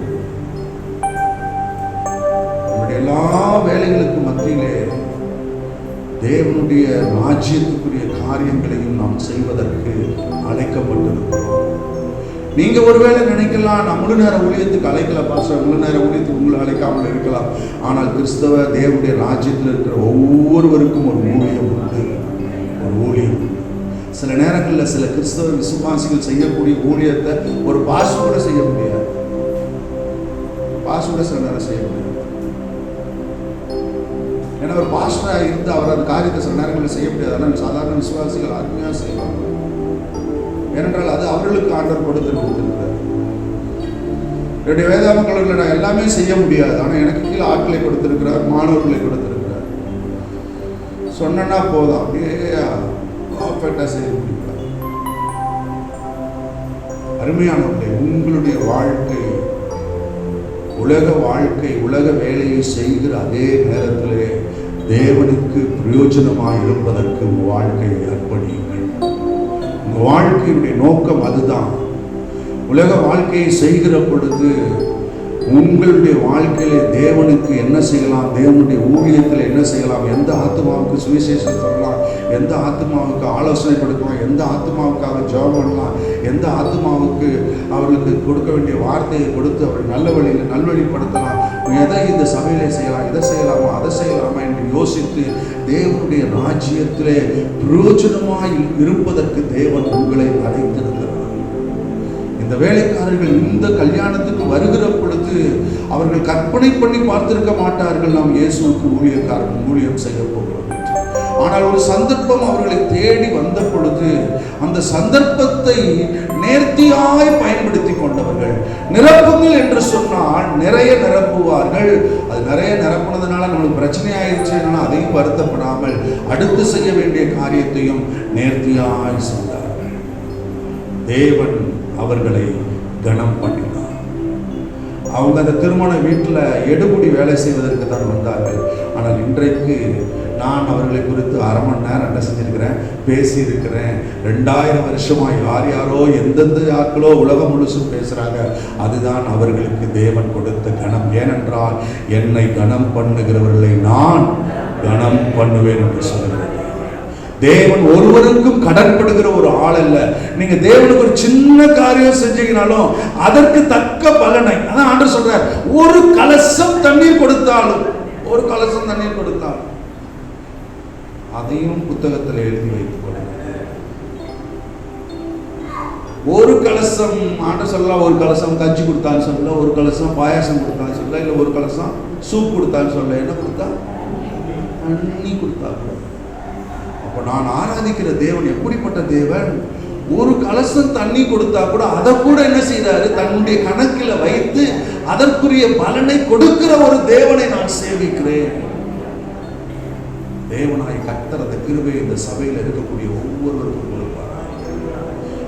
எல்லா வேலைகளுக்கு மத்தியிலே தேவனுடைய ராஜ்யத்துக்குரிய காரியங்களையும் நாம் செய்வதற்கு அழைக்கப்பட்டிருக்கிறோம். நீங்க ஒருவேளை நினைக்கலாம், நான் முழு நேர ஊழியத்துக்கு அழைக்கலாம் பாஸ்டர், முழு நேர ஊழியத்துக்கு உங்களை அழைக்காமல் இருக்கலாம். ஆனால் கிறிஸ்தவ தேவனுடைய ராஜ்யத்தில் இருக்கிற ஒவ்வொருவருக்கும் ஒரு ஊழியம் உண்டு, ஒரு ஊழியம். சில நேரங்களில் சில கிறிஸ்தவ விசுவாசிகள் செய்யக்கூடிய ஊழியத்தை ஒரு பாஸ் கூட செய்ய முடியாது. பாஸ் கூட சில நேரம் செய்ய முடியாது. ஏன்னா ஒரு பாஸ்டராக இருந்து அவர் அந்த காரியத்தை சில நேரங்களில் செய்ய முடியாது. ஆனால் சாதாரண விசுவாசிகள் அருமையாக செய்வாங்க. ஏனென்றால் அது அவர்களுக்கு ஆண்டவர் கொடுத்திருக்கிறார். என்னுடைய வேதாமங்களில் நான் எல்லாமே செய்ய முடியாது, ஆனால் எனக்கு கீழே ஆட்களை கொடுத்திருக்கிறார், மாணவர்களை கொடுத்திருக்கிறார். சொன்னா போதும், அப்படியே பர்ஃபெக்டாக செய்ய முடியாது. அருமையானவர்களே, உங்களுடைய வாழ்க்கை உலக வாழ்க்கை, உலக வேலையை செய்கிற அதே நேரத்திலே தேவனுக்கு பிரயோஜனமாக இருப்பதற்கு உங்கள் வாழ்க்கையை அர்ப்பணியுங்கள். உங்கள் வாழ்க்கையுடைய நோக்கம் அதுதான். உலக வாழ்க்கையை செய்கிற பொழுது உங்களுடைய வாழ்க்கையிலே தேவனுக்கு என்ன செய்யலாம், தேவனுடைய ஊழியத்தில் என்ன செய்யலாம், எந்த ஆத்மாவுக்கு சுவிசேஷம் சொல்லலாம், எந்த ஆத்மாவுக்கு ஆலோசனை கொடுக்கலாம், எந்த ஆத்மாவுக்காக ஜெபம் பண்ணலாம், எந்த ஆத்மாவுக்கு அவர்களுக்கு கொடுக்க வேண்டிய வார்த்தையை கொடுத்து அவர்கள் நல்ல வழியில் நல்வழிப்படுத்தலாம், எதை இந்த சபையிலே செய்யலாம், இதை செய்யலாமா அதை செய்யலாமா என்று யோசித்து தேவனுடைய ராஜ்யத்திலே பிரயோஜனமாய் இருப்பதற்கு தேவன் உங்களை அழைத்திருக்கிறார். இந்த வேலைக்காரர்கள் இந்த கல்யாணத்துக்கு வருகிற பொழுது அவர்கள் கற்பனை பண்ணி பார்த்திருக்க மாட்டார்கள், நாம் இயேசுவுக்கு ஊழியம் செய்ய போகிறோம். ஆனால் ஒரு சந்தர்ப்பம் அவர்களை தேடி வந்த பொழுது அந்த சந்தர்ப்பத்தை நேர்த்தியாய் பயன்படுத்தி கொண்டவர்கள். நிரப்புங்கள் என்று சொன்னால் நிறைய நிரப்புவார்கள். அது நிறைய நிரப்புனதுனால நம்மளுக்கு பிரச்சனை ஆயிடுச்சுன்னா அதையும் வருத்தப்படாமல் அடுத்து செய்ய வேண்டிய காரியத்தையும் நேர்த்தியாய் செய்தார்கள். தேவன் அவர்களை கனம் பண்ணினார். அவங்க அந்த திருமண வீட்டில் எடுபடி வேலை செய்வதற்கு தான் வந்தார்கள். ஆனால் இன்றைக்கு நான் அவர்களை குறித்து அரை மணி நேரம் என்ன செஞ்சிருக்கிறேன், பேசியிருக்கிறேன். 2000 வருஷமாக யார் யாரோ எந்தெந்த ஆட்களோ உலகம் முழுசும் பேசுகிறாங்க. அதுதான் அவர்களுக்கு தேவன் கொடுத்த கனம். ஏனென்றால் என்னை கனம் பண்ணுகிறவர்களை நான் கனம் பண்ணுவேன் என்று சொல்கிறேன். தேவன் ஒருவருக்கும் கடன்படுகிற ஒரு ஆள் அல்ல. நீங்க தேவனுக்கு ஒரு சின்ன காரியம் செஞ்சீங்கனாலும் அதற்கு தக்க பலனை, அதான் ஆண்டவர் சொல்றார், ஒரு கலசம் தண்ணீர் கொடுத்தாலும், ஒரு கலசம் தண்ணீர் கொடுத்தாலும் அதையும் புத்தகத்தில் எழுதி வைத்துக் கொள்ளுங்கள். ஒரு கலசம் ஆண்டவர் சொல்லலாம், ஒரு கலசம் கஞ்சி கொடுத்தான்னு சொல்ல, ஒரு கலசம் பாயாசம் கொடுத்தான்னு சொல்ல, இல்லை ஒரு கலசம் சூப் கொடுத்தான்னு சொல்ல, என்ன கொடுத்தா, தண்ணி கொடுத்தா. அப்போ நான் ஆராதிக்கிற தேவன் எப்படிப்பட்ட தேவன்? ஒரு கலசம் தண்ணி கொடுத்தா கூட அதை கூட என்ன செய்யறாரு, தன்னுடைய கணக்கில் வைத்து அதற்குரிய பலனை கொடுக்கிற ஒரு தேவனை நான் சேவிக்கிறேன். தேவனாய் கர்த்தர் அந்த கிருபையை இந்த சபையில் இருக்கக்கூடிய ஒவ்வொருவருக்கும் கொடுப்பார்.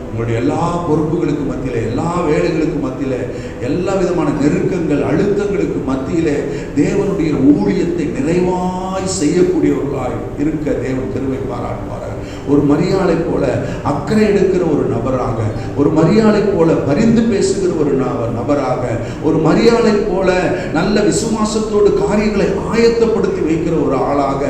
உங்களுடைய எல்லா பொறுப்புகளுக்கு மத்தியிலே, எல்லா வேலைகளுக்கு மத்தியிலே, எல்லா விதமான நெருக்கங்கள் அழுத்தங்களுக்கு மத்தியிலே தேவனுடைய ஊழியத்தை நிறைவாய் செய்யக்கூடியவர்களாய் இருக்க தேவன் கிருபை பாராட்டுவார். ஒரு மரியாளை போல அக்கறை எடுக்கிற ஒரு நபராக, ஒரு மரியாளை போல பரிந்து பேசுகிற ஒரு நபராக, ஒரு மரியாளை போல நல்ல விசுவாசத்தோடு காரியங்களை ஆயத்தப்படுத்தி வைக்கிற ஒரு ஆளாக,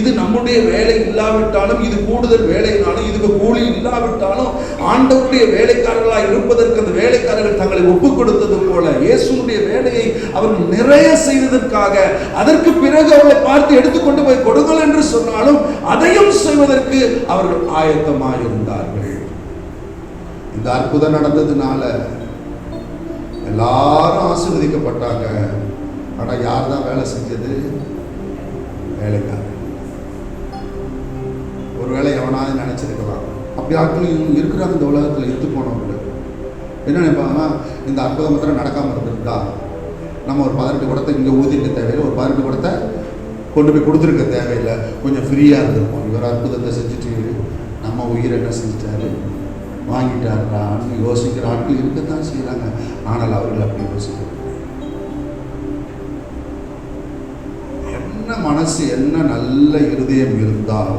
இது நம்முடைய வேலை இல்லாவிட்டாலும், இது கூடுதல் வேலைனாலும், இதுக்கு கூலி இல்லாவிட்டாலும் ஆண்டவருடைய வேலைக்காரர்களாக இருப்பதற்கு அந்த வேலைக்காரர்கள் தங்களை ஒப்புக் கொடுத்தது போல இயேசுடைய வேலையை அவர்கள் நிறைய செய்ததற்காக, அதற்கு பிறகு அவர்களை பார்த்து எடுத்துக்கொண்டு போய் கொடுங்கள் என்று சொன்னாலும் அதையும் செய்வதற்கு அவர்கள் ஆயத்தமாக இருந்தார்கள். இந்த அற்புதம் நடந்ததுனால எல்லாரும் ஆசீர்வதிக்கப்பட்டாங்க. ஆனா யார் தான் வேலை செஞ்சது? வேலைக்காரர். ஒருவேளை எவனாவது நினைச்சிருக்கலாம், அப்படி ஆட்கள் இருக்கிறாங்க இந்த உலகத்தில். இருந்து போனவங்களுக்கு என்ன நினைப்பாங்கன்னா, இந்த அற்புதம் மாத்திரம் நடக்காமல் இருந்திருந்தா நம்ம ஒரு 18 குடத்தை இங்கே ஊதிக்க தேவையில்லை, ஒரு 18 குடத்தை கொண்டு போய் கொடுத்துருக்க தேவையில்லை, கொஞ்சம் ஃப்ரீயாக இருந்திருப்போம். இவர் அற்புதத்தை செஞ்சுட்டு நம்ம உயிரை என்ன செஞ்சிட்டாரு, வாங்கிட்டாருன்னு யோசிக்கிற ஆட்கள் இருக்கத்தான் செய்கிறாங்க. ஆனால் அவர்கள் அப்படி யோசிக்கிறாங்க. என்ன மனசு, என்ன நல்ல இருதயம் இருந்தால்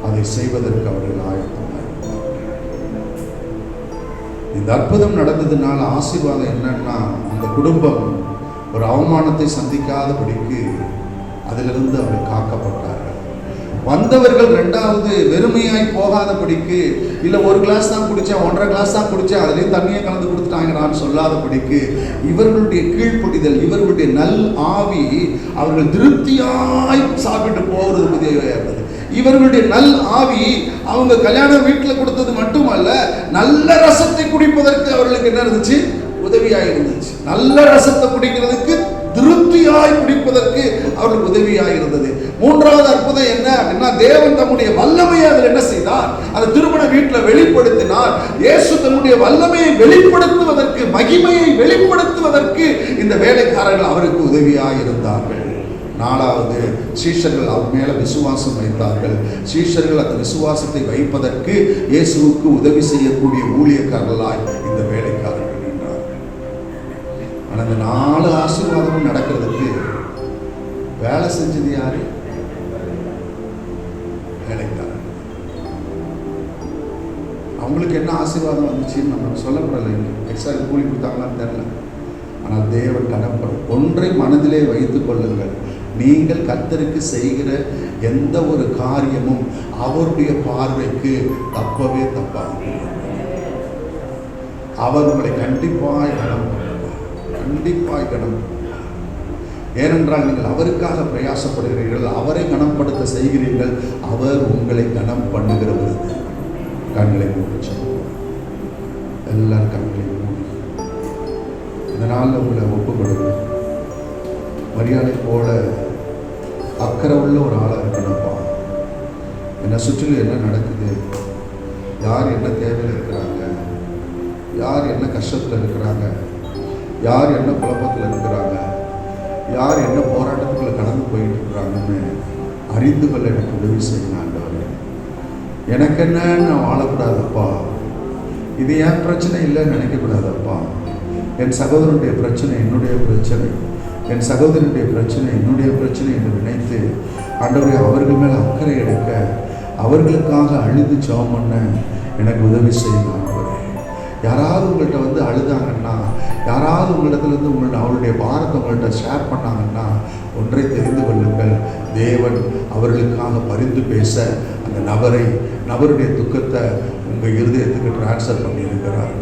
அதை செய்வதற்கு அவர்கள் ஆயத்தமாக இருப்பார். இந்த அற்புதம் நடந்ததுனால ஆசீர்வாதம் என்னன்னா, அந்த குடும்பம் ஒரு அவமானத்தை சந்திக்காதபடிக்கு அதிலிருந்து அவர்கள் காக்கப்பட்டார்கள். வந்தவர்கள் ரெண்டாவது வெறுமையாய் போகாதபடிக்கு, இல்லை ஒரு கிளாஸ் தான் குடித்தேன், 1.5 கிளாஸ் தான் குடித்தேன், அதுலேயும் தண்ணியை கலந்து கொடுத்துட்டாங்க நான் சொல்லாதபடிக்கு, இவர்களுடைய கீழ்ப்படிதல், இவர்களுடைய நல் ஆவி அவர்கள் திருப்தியாய் சாப்பிட்டு போகிறது உதவியாக இருந்தது. இவர்களுடைய நல் ஆவி அவங்க கல்யாண வீட்டில் கொடுத்தது மட்டுமல்ல, நல்ல ரசத்தை குடிப்பதற்கு அவர்களுக்கு என்ன இருந்துச்சு? உதவியாக இருந்துச்சு. நல்ல ரசத்தை குடிக்கிறதுக்கு, திருப்தியாய் குடிப்பதற்கு அவர்களுக்கு உதவியாக இருந்தது. மூன்றாவது அற்புதம் என்ன அப்படின்னா, தேவன் தம்முடைய வல்லமையை அதில் என்ன செய்தார்? அந்த திருமண வீட்டில் வெளிப்படுத்தினார். இயேசு தன்னுடைய வல்லமையை வெளிப்படுத்துவதற்கு, மகிமையை வெளிப்படுத்துவதற்கு இந்த வேலைக்காரர்கள் அவருக்கு உதவியாக இருந்தார்கள். நாலாவது, சீஷர்கள் அவர் மேல விசுவாசம் வைத்தார்கள். சீஷர்கள் அந்த விசுவாசத்தை வைப்பதற்கு இயேசுவுக்கு உதவி செய்யக்கூடிய ஊழியக்காரர்களாய் இந்த வேலைக்காரர்கள் நின்றார்கள். ஆனால் இந்த 4 ஆசீர்வாதமும் நடக்கிறதுக்கு வேலை செஞ்சது யாரு? வேலைக்காரர்கள். அவங்களுக்கு என்ன ஆசீர்வாதம் வந்துச்சுன்னு நம்ம சொல்லப்படலை. எக்ஸ்ட்ரா கூலி கொடுத்தாங்களான்னு தெரியல. ஆனால் தேவன் கடப்படும். ஒன்றை மனதிலே வைத்துக் கொள்ளுங்கள், நீங்கள் கர்த்தருக்கு செய்கிற எந்த ஒரு காரியமும் அவருடைய பார்வைக்கு தப்பவே தப்பாது. அவர் உங்களை கண்டிப்பாய் கனம் பண்ணுவார், கண்டிப்பாய் கனம் பண்ணுவார். ஏனென்றால் நீங்கள் அவருக்காக பிரயாசப்படுகிறீர்கள், அவரை கனப்படுத்த செய்கிறீர்கள். அவர் உங்களை கனம் பண்ணுகிறவர். கண்களை மூடி எல்லாரும் கண்களை மூடி இதனால் உங்களை ஒப்புக் கொடுங்க. மரியாதை போல அக்கறை உள்ள ஒரு ஆளாக இருக்கணும்ப்பா. என்னை சுற்றிலும் என்ன நடக்குது, யார் என்ன தேவையில் இருக்கிறாங்க, யார் என்ன கஷ்டத்தில் இருக்கிறாங்க, யார் என்ன குழப்பத்தில் இருக்கிறாங்க, யார் என்ன போராட்டத்துக்குள்ளே கடந்து போயிட்டு இருக்கிறாங்கன்னு அறிந்து கொள்ள எனக்கு உதவி செய்யணும் ஆண்டவரே. எனக்கு என்னன்னு நான் வாழக்கூடாதப்பா, இது என் பிரச்சனை இல்லைன்னு நினைக்கக்கூடாதப்பா. என் சகோதரனுடைய பிரச்சனை என்னுடைய பிரச்சனை, என் சகோதரனுடைய பிரச்சனை என்னுடைய பிரச்சனை என்று நினைத்து ஆண்டவரே அவர்கள் மேலே அக்கறை எடுக்க, அவர்களுக்காக அழுது ஜெபம் பண்ண எனக்கு உதவி செய்யணும் ஆண்டவரே. யாராவது உங்கள்கிட்ட அழுதாங்கன்னா, யாராவது உங்களிடத்துலேருந்து அவருடைய பாரத்தை உங்கள்கிட்ட ஷேர் பண்ணாங்கன்னா, ஒன்றை தெரிந்து கொள்ளுங்கள், தேவன் அவர்களுக்காக பரிந்து பேச அந்த நபருடைய துக்கத்தை உங்கள் இருதயத்துக்கு டிரான்ஸ்ஃபர் பண்ணியிருக்கிறார்.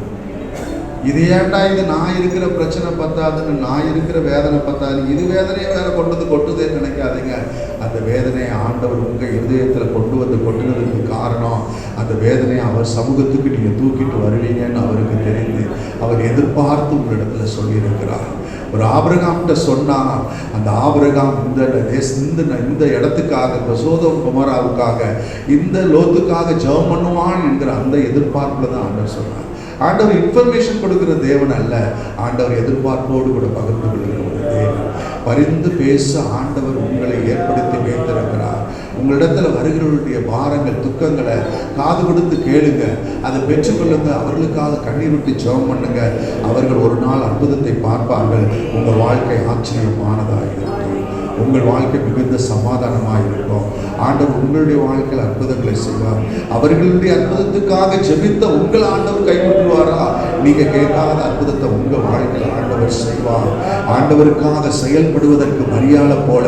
இது ஏன்டா, இது நான் இருக்கிற பிரச்சனை பத்தாதுன்னு, நான் இருக்கிற வேதனை பத்தாது, இது வேதனையை வேற கொட்டுதுன்னு நினைக்காதீங்க. அந்த வேதனையை ஆண்டவர் உங்கள் இருதயத்தில் கொட்டுனதுக்கு காரணம், அந்த வேதனையை அவர் சமூகத்துக்கு நீங்கள் தூக்கிட்டு வருவீங்கன்னு அவருக்கு தெரிந்து அவர் எதிர்பார்த்து உங்களிடத்துல சொல்லியிருக்கிறார். ஒரு ஆபிரகாம்கிட்ட சொன்னால், அந்த ஆபிரகாம் இந்த இடத்துக்காக, இந்த சோதோம் குமாராவுக்காக, இந்த லோத்துக்காக ஜெபம் பண்ணுவான் என்கிற அந்த எதிர்பார்ப்பில் தான் ஆண்டவர் சொன்னார். ஆண்டவர் இன்ஃபர்மேஷன் கொடுக்கிற தேவன் அல்ல, ஆண்டவர் எதிர்பார்ப்போடு கூட பகிர்ந்து கொள்கிற ஒரு தேவன். பரிந்து பேச ஆண்டவர் உங்களை ஏற்படுத்தி வைத்திருக்கிறார். உங்களிடத்தில் வருகிறவர்களுடைய பாரங்கள், துக்கங்களை காது கொடுத்து கேளுங்க, அதை பெற்றுக்கொள்ளுங்க. அவர்களுக்காக கண்ணீர் விட்டு ஜெபம் பண்ணுங்க. அவர்கள் ஒரு நாள் அற்புதத்தை பார்ப்பார்கள். உங்கள் வாழ்க்கை ஆச்சரியமானதாக இருக்கும். உங்கள் வாழ்க்கை மிகுந்த சமாதானமாக இருக்கும். ஆண்டவர் உங்களுடைய வாழ்க்கையில் அற்புதங்களை செய்வார். அவர்களுடைய அற்புதத்துக்காக ஜெபித்த உங்கள் ஆண்டவர் கைவிட்டுருவாரா? நீங்க கேட்காத அற்புதத்தை உங்க வாழ்க்கையில் ஆண்டவர் செய்வார். ஆண்டவருக்காக செயல்படுவதற்கு மரியாதை போல,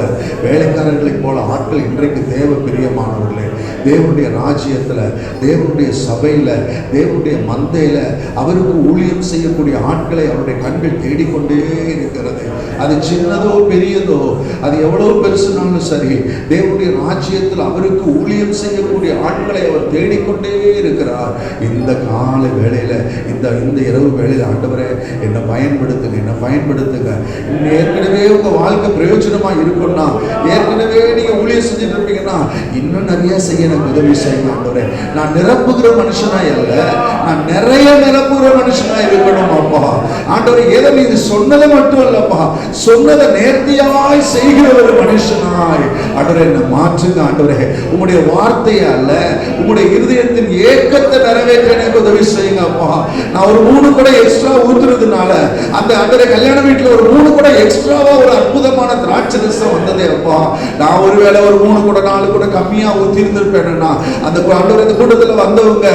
வேலைக்காரர்களைப் போல ஆட்கள் இன்றைக்கு தேவ பிரியமானவர்களே. தேவனுடைய ராஜ்யத்துல, தேவனுடைய சபையில, தேவனுடைய மந்தையில அவருக்கு ஊழியம் செய்யக்கூடிய ஆட்களை அவருடைய கண்கள் தேடிக்கொண்டே இருக்கிறது. அது சின்னதோ பெரியதோ, அது எவ்வளவு பெருசுனாலும் சரி, தேவனுடைய ராஜ்யத்தில் அவருக்கு ஊழியம் செய்யக்கூடிய ஆட்களை அவர் தேடிக்கொண்டே இருக்கிறார். இந்த கால வேளையில, இந்த இரவு வேளையில ஆண்டவரே என்னை பயன்படுத்துங்க, என்னை பயன்படுத்துங்க. ஏற்கனவே உங்க வாழ்க்கை பிரயோஜனமா இருக்கும்னா, ஏற்கனவே நீங்க ஊழியம் செஞ்சுட்டு இருப்பீங்கன்னா, இன்னும் நிறைய செய்ய எனக்கு உதவி செய்யுங்க ஆண்டவரே. நான் நிரப்புகிற மனுஷனாய் அல்ல, நான் நிறைய நிரப்புகிற மனுஷனாய் இருக்கணும் அப்பா. ஆண்டவரே, ஏதோ இது சொன்னதை மட்டும் அல்லப்பா, சொன்னதை நேர்த்தியாய் செய்கிற ஒரு மனுஷனாய் ஆண்டவரே என்னை மாற்றுங்க ஆண்டவரே. உங்களுடைய வார்த்தையை அல்ல, உங்களுடைய இருதயத்தின் ஏக்கத்தை நிறைவேற்ற எனக்கு உதவி செய்யுங்க அப்பா. நான் ஒரு 3 கூட எக்ஸ்ட்ரா ஊத்துறதுனால அந்த ஆண்டவரே கல்யாண வீட்டுல ஒரு 3 கூட எக்ஸ்ட்ராவா ஒரு அற்புதமான திராட்சை ரசம் வந்ததே அப்பா. நான் ஒருவேளை ஒரு 3 கூட 4 கூட கம்மியா ஊத்தி இருந்திருப்பேன்னா, அந்த ஆண்டவரே இந்த கூட்டத்துல வந்தவங்க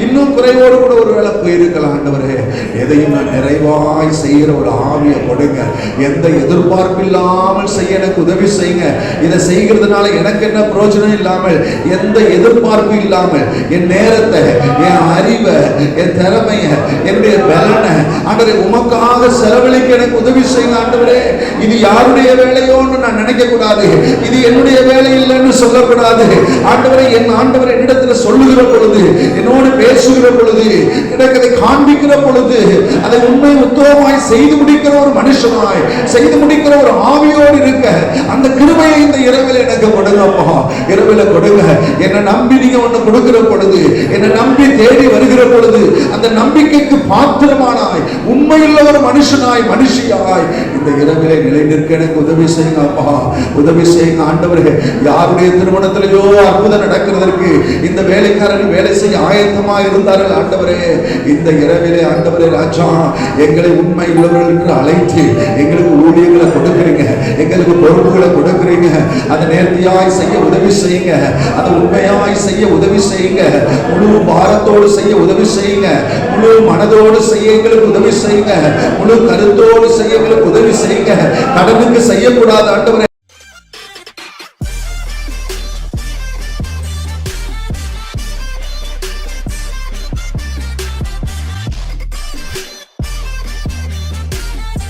இன்னும் குறைவோடு கூட ஒருவேளை போயிருக்கலாம். ஆண்டவரே, எதையும் நான் நிறைவாய் செய்கிற ஒரு ஆவியை கொடுங்க. எந்த எதிர்பார்ப்பு இல்லாமல் செய்ய எனக்கு உதவி செய்யுங்க. இதை செய்கிறதுனால எனக்கு என்ன பிரயோஜனம் இல்லாமல், எந்த எதிர்பார்ப்பு இல்லாமல் என் நேரத்தை, என் அறிவை, என் திறமைய, என்னுடைய பலனை ஆண்டவரே உமக்காக செலவழிக்க எனக்கு உதவி செய்யுங்க ஆண்டவரே. இது யாருடைய வேலையோன்னு நான் நினைக்க கூடாது, இது என்னுடைய வேலை இல்லைன்னு சொல்லக்கூடாது ஆண்டவரே. என் ஆண்டவர் என்னிடத்துல சொல்லுகிற பொழுது, என்னோடு பேசுகிற பொழுது, எனக்கு அதை காண்பிக்கிற பொழுது, அதை உண்மை உத்தமமாய் செய்து முடிக்கிற ஒரு மனுஷனாய், செய்து முடிக்கிற ஒரு ஆவியோடு இருக்க அந்த கிருபையை இந்த இரவில் எனக்கு கொடுங்கப்பா. இரவில் கொடுங்க. என்னை நம்பி நீங்க ஒண்ணு கொடுக்கிற பொழுது, என்னை நம்பி தேடி வருகிற பொழுது, அந்த நம்பிக்கைக்கு பாத்திரமானாய், உண்மையுள்ள ஒரு மனுஷனாய், மனுஷியாய் இந்த இரவிலே நிலை நிற்க எனக்கு உதவி செய்யுங்க அப்பா. உதவி செய்யுங்க ஆண்டவரே. யாருடைய திருமணத்திலேயோ அற்புதம் நடக்கிறதற்கு இந்த வேலைக்காரர்கள் வேலை செய்ய ஆயத்தமா இருந்தார்கள் ஆண்டவரே. இந்த இரவிலே ஆண்டவரே ராஜா, எங்களை உண்மை உள்ளவர்கள் என்று அழைத்து எங்களுக்கு ஊழியர்களை கொடுக்குறீங்க, எங்களுக்கு பொறுப்புகளை கொடுக்குறீங்க. அதை நேர்த்தியாய் செய்ய உதவி செய்யுங்க, அதை உண்மையாய் செய்ய உதவி செய்யுங்க, முழு பாரத்தோடு செய்ய உதவி செய்யுங்க, முழு மனதோடு செய்ய எங்களுக்கு உதவி செய்யுங்க, முழு கருத்தோடு செய்ய எங்களுக்கு உதவி செய்யுங்க. கடனுக்கு செய்யக்கூடாது ஆண்டவரே.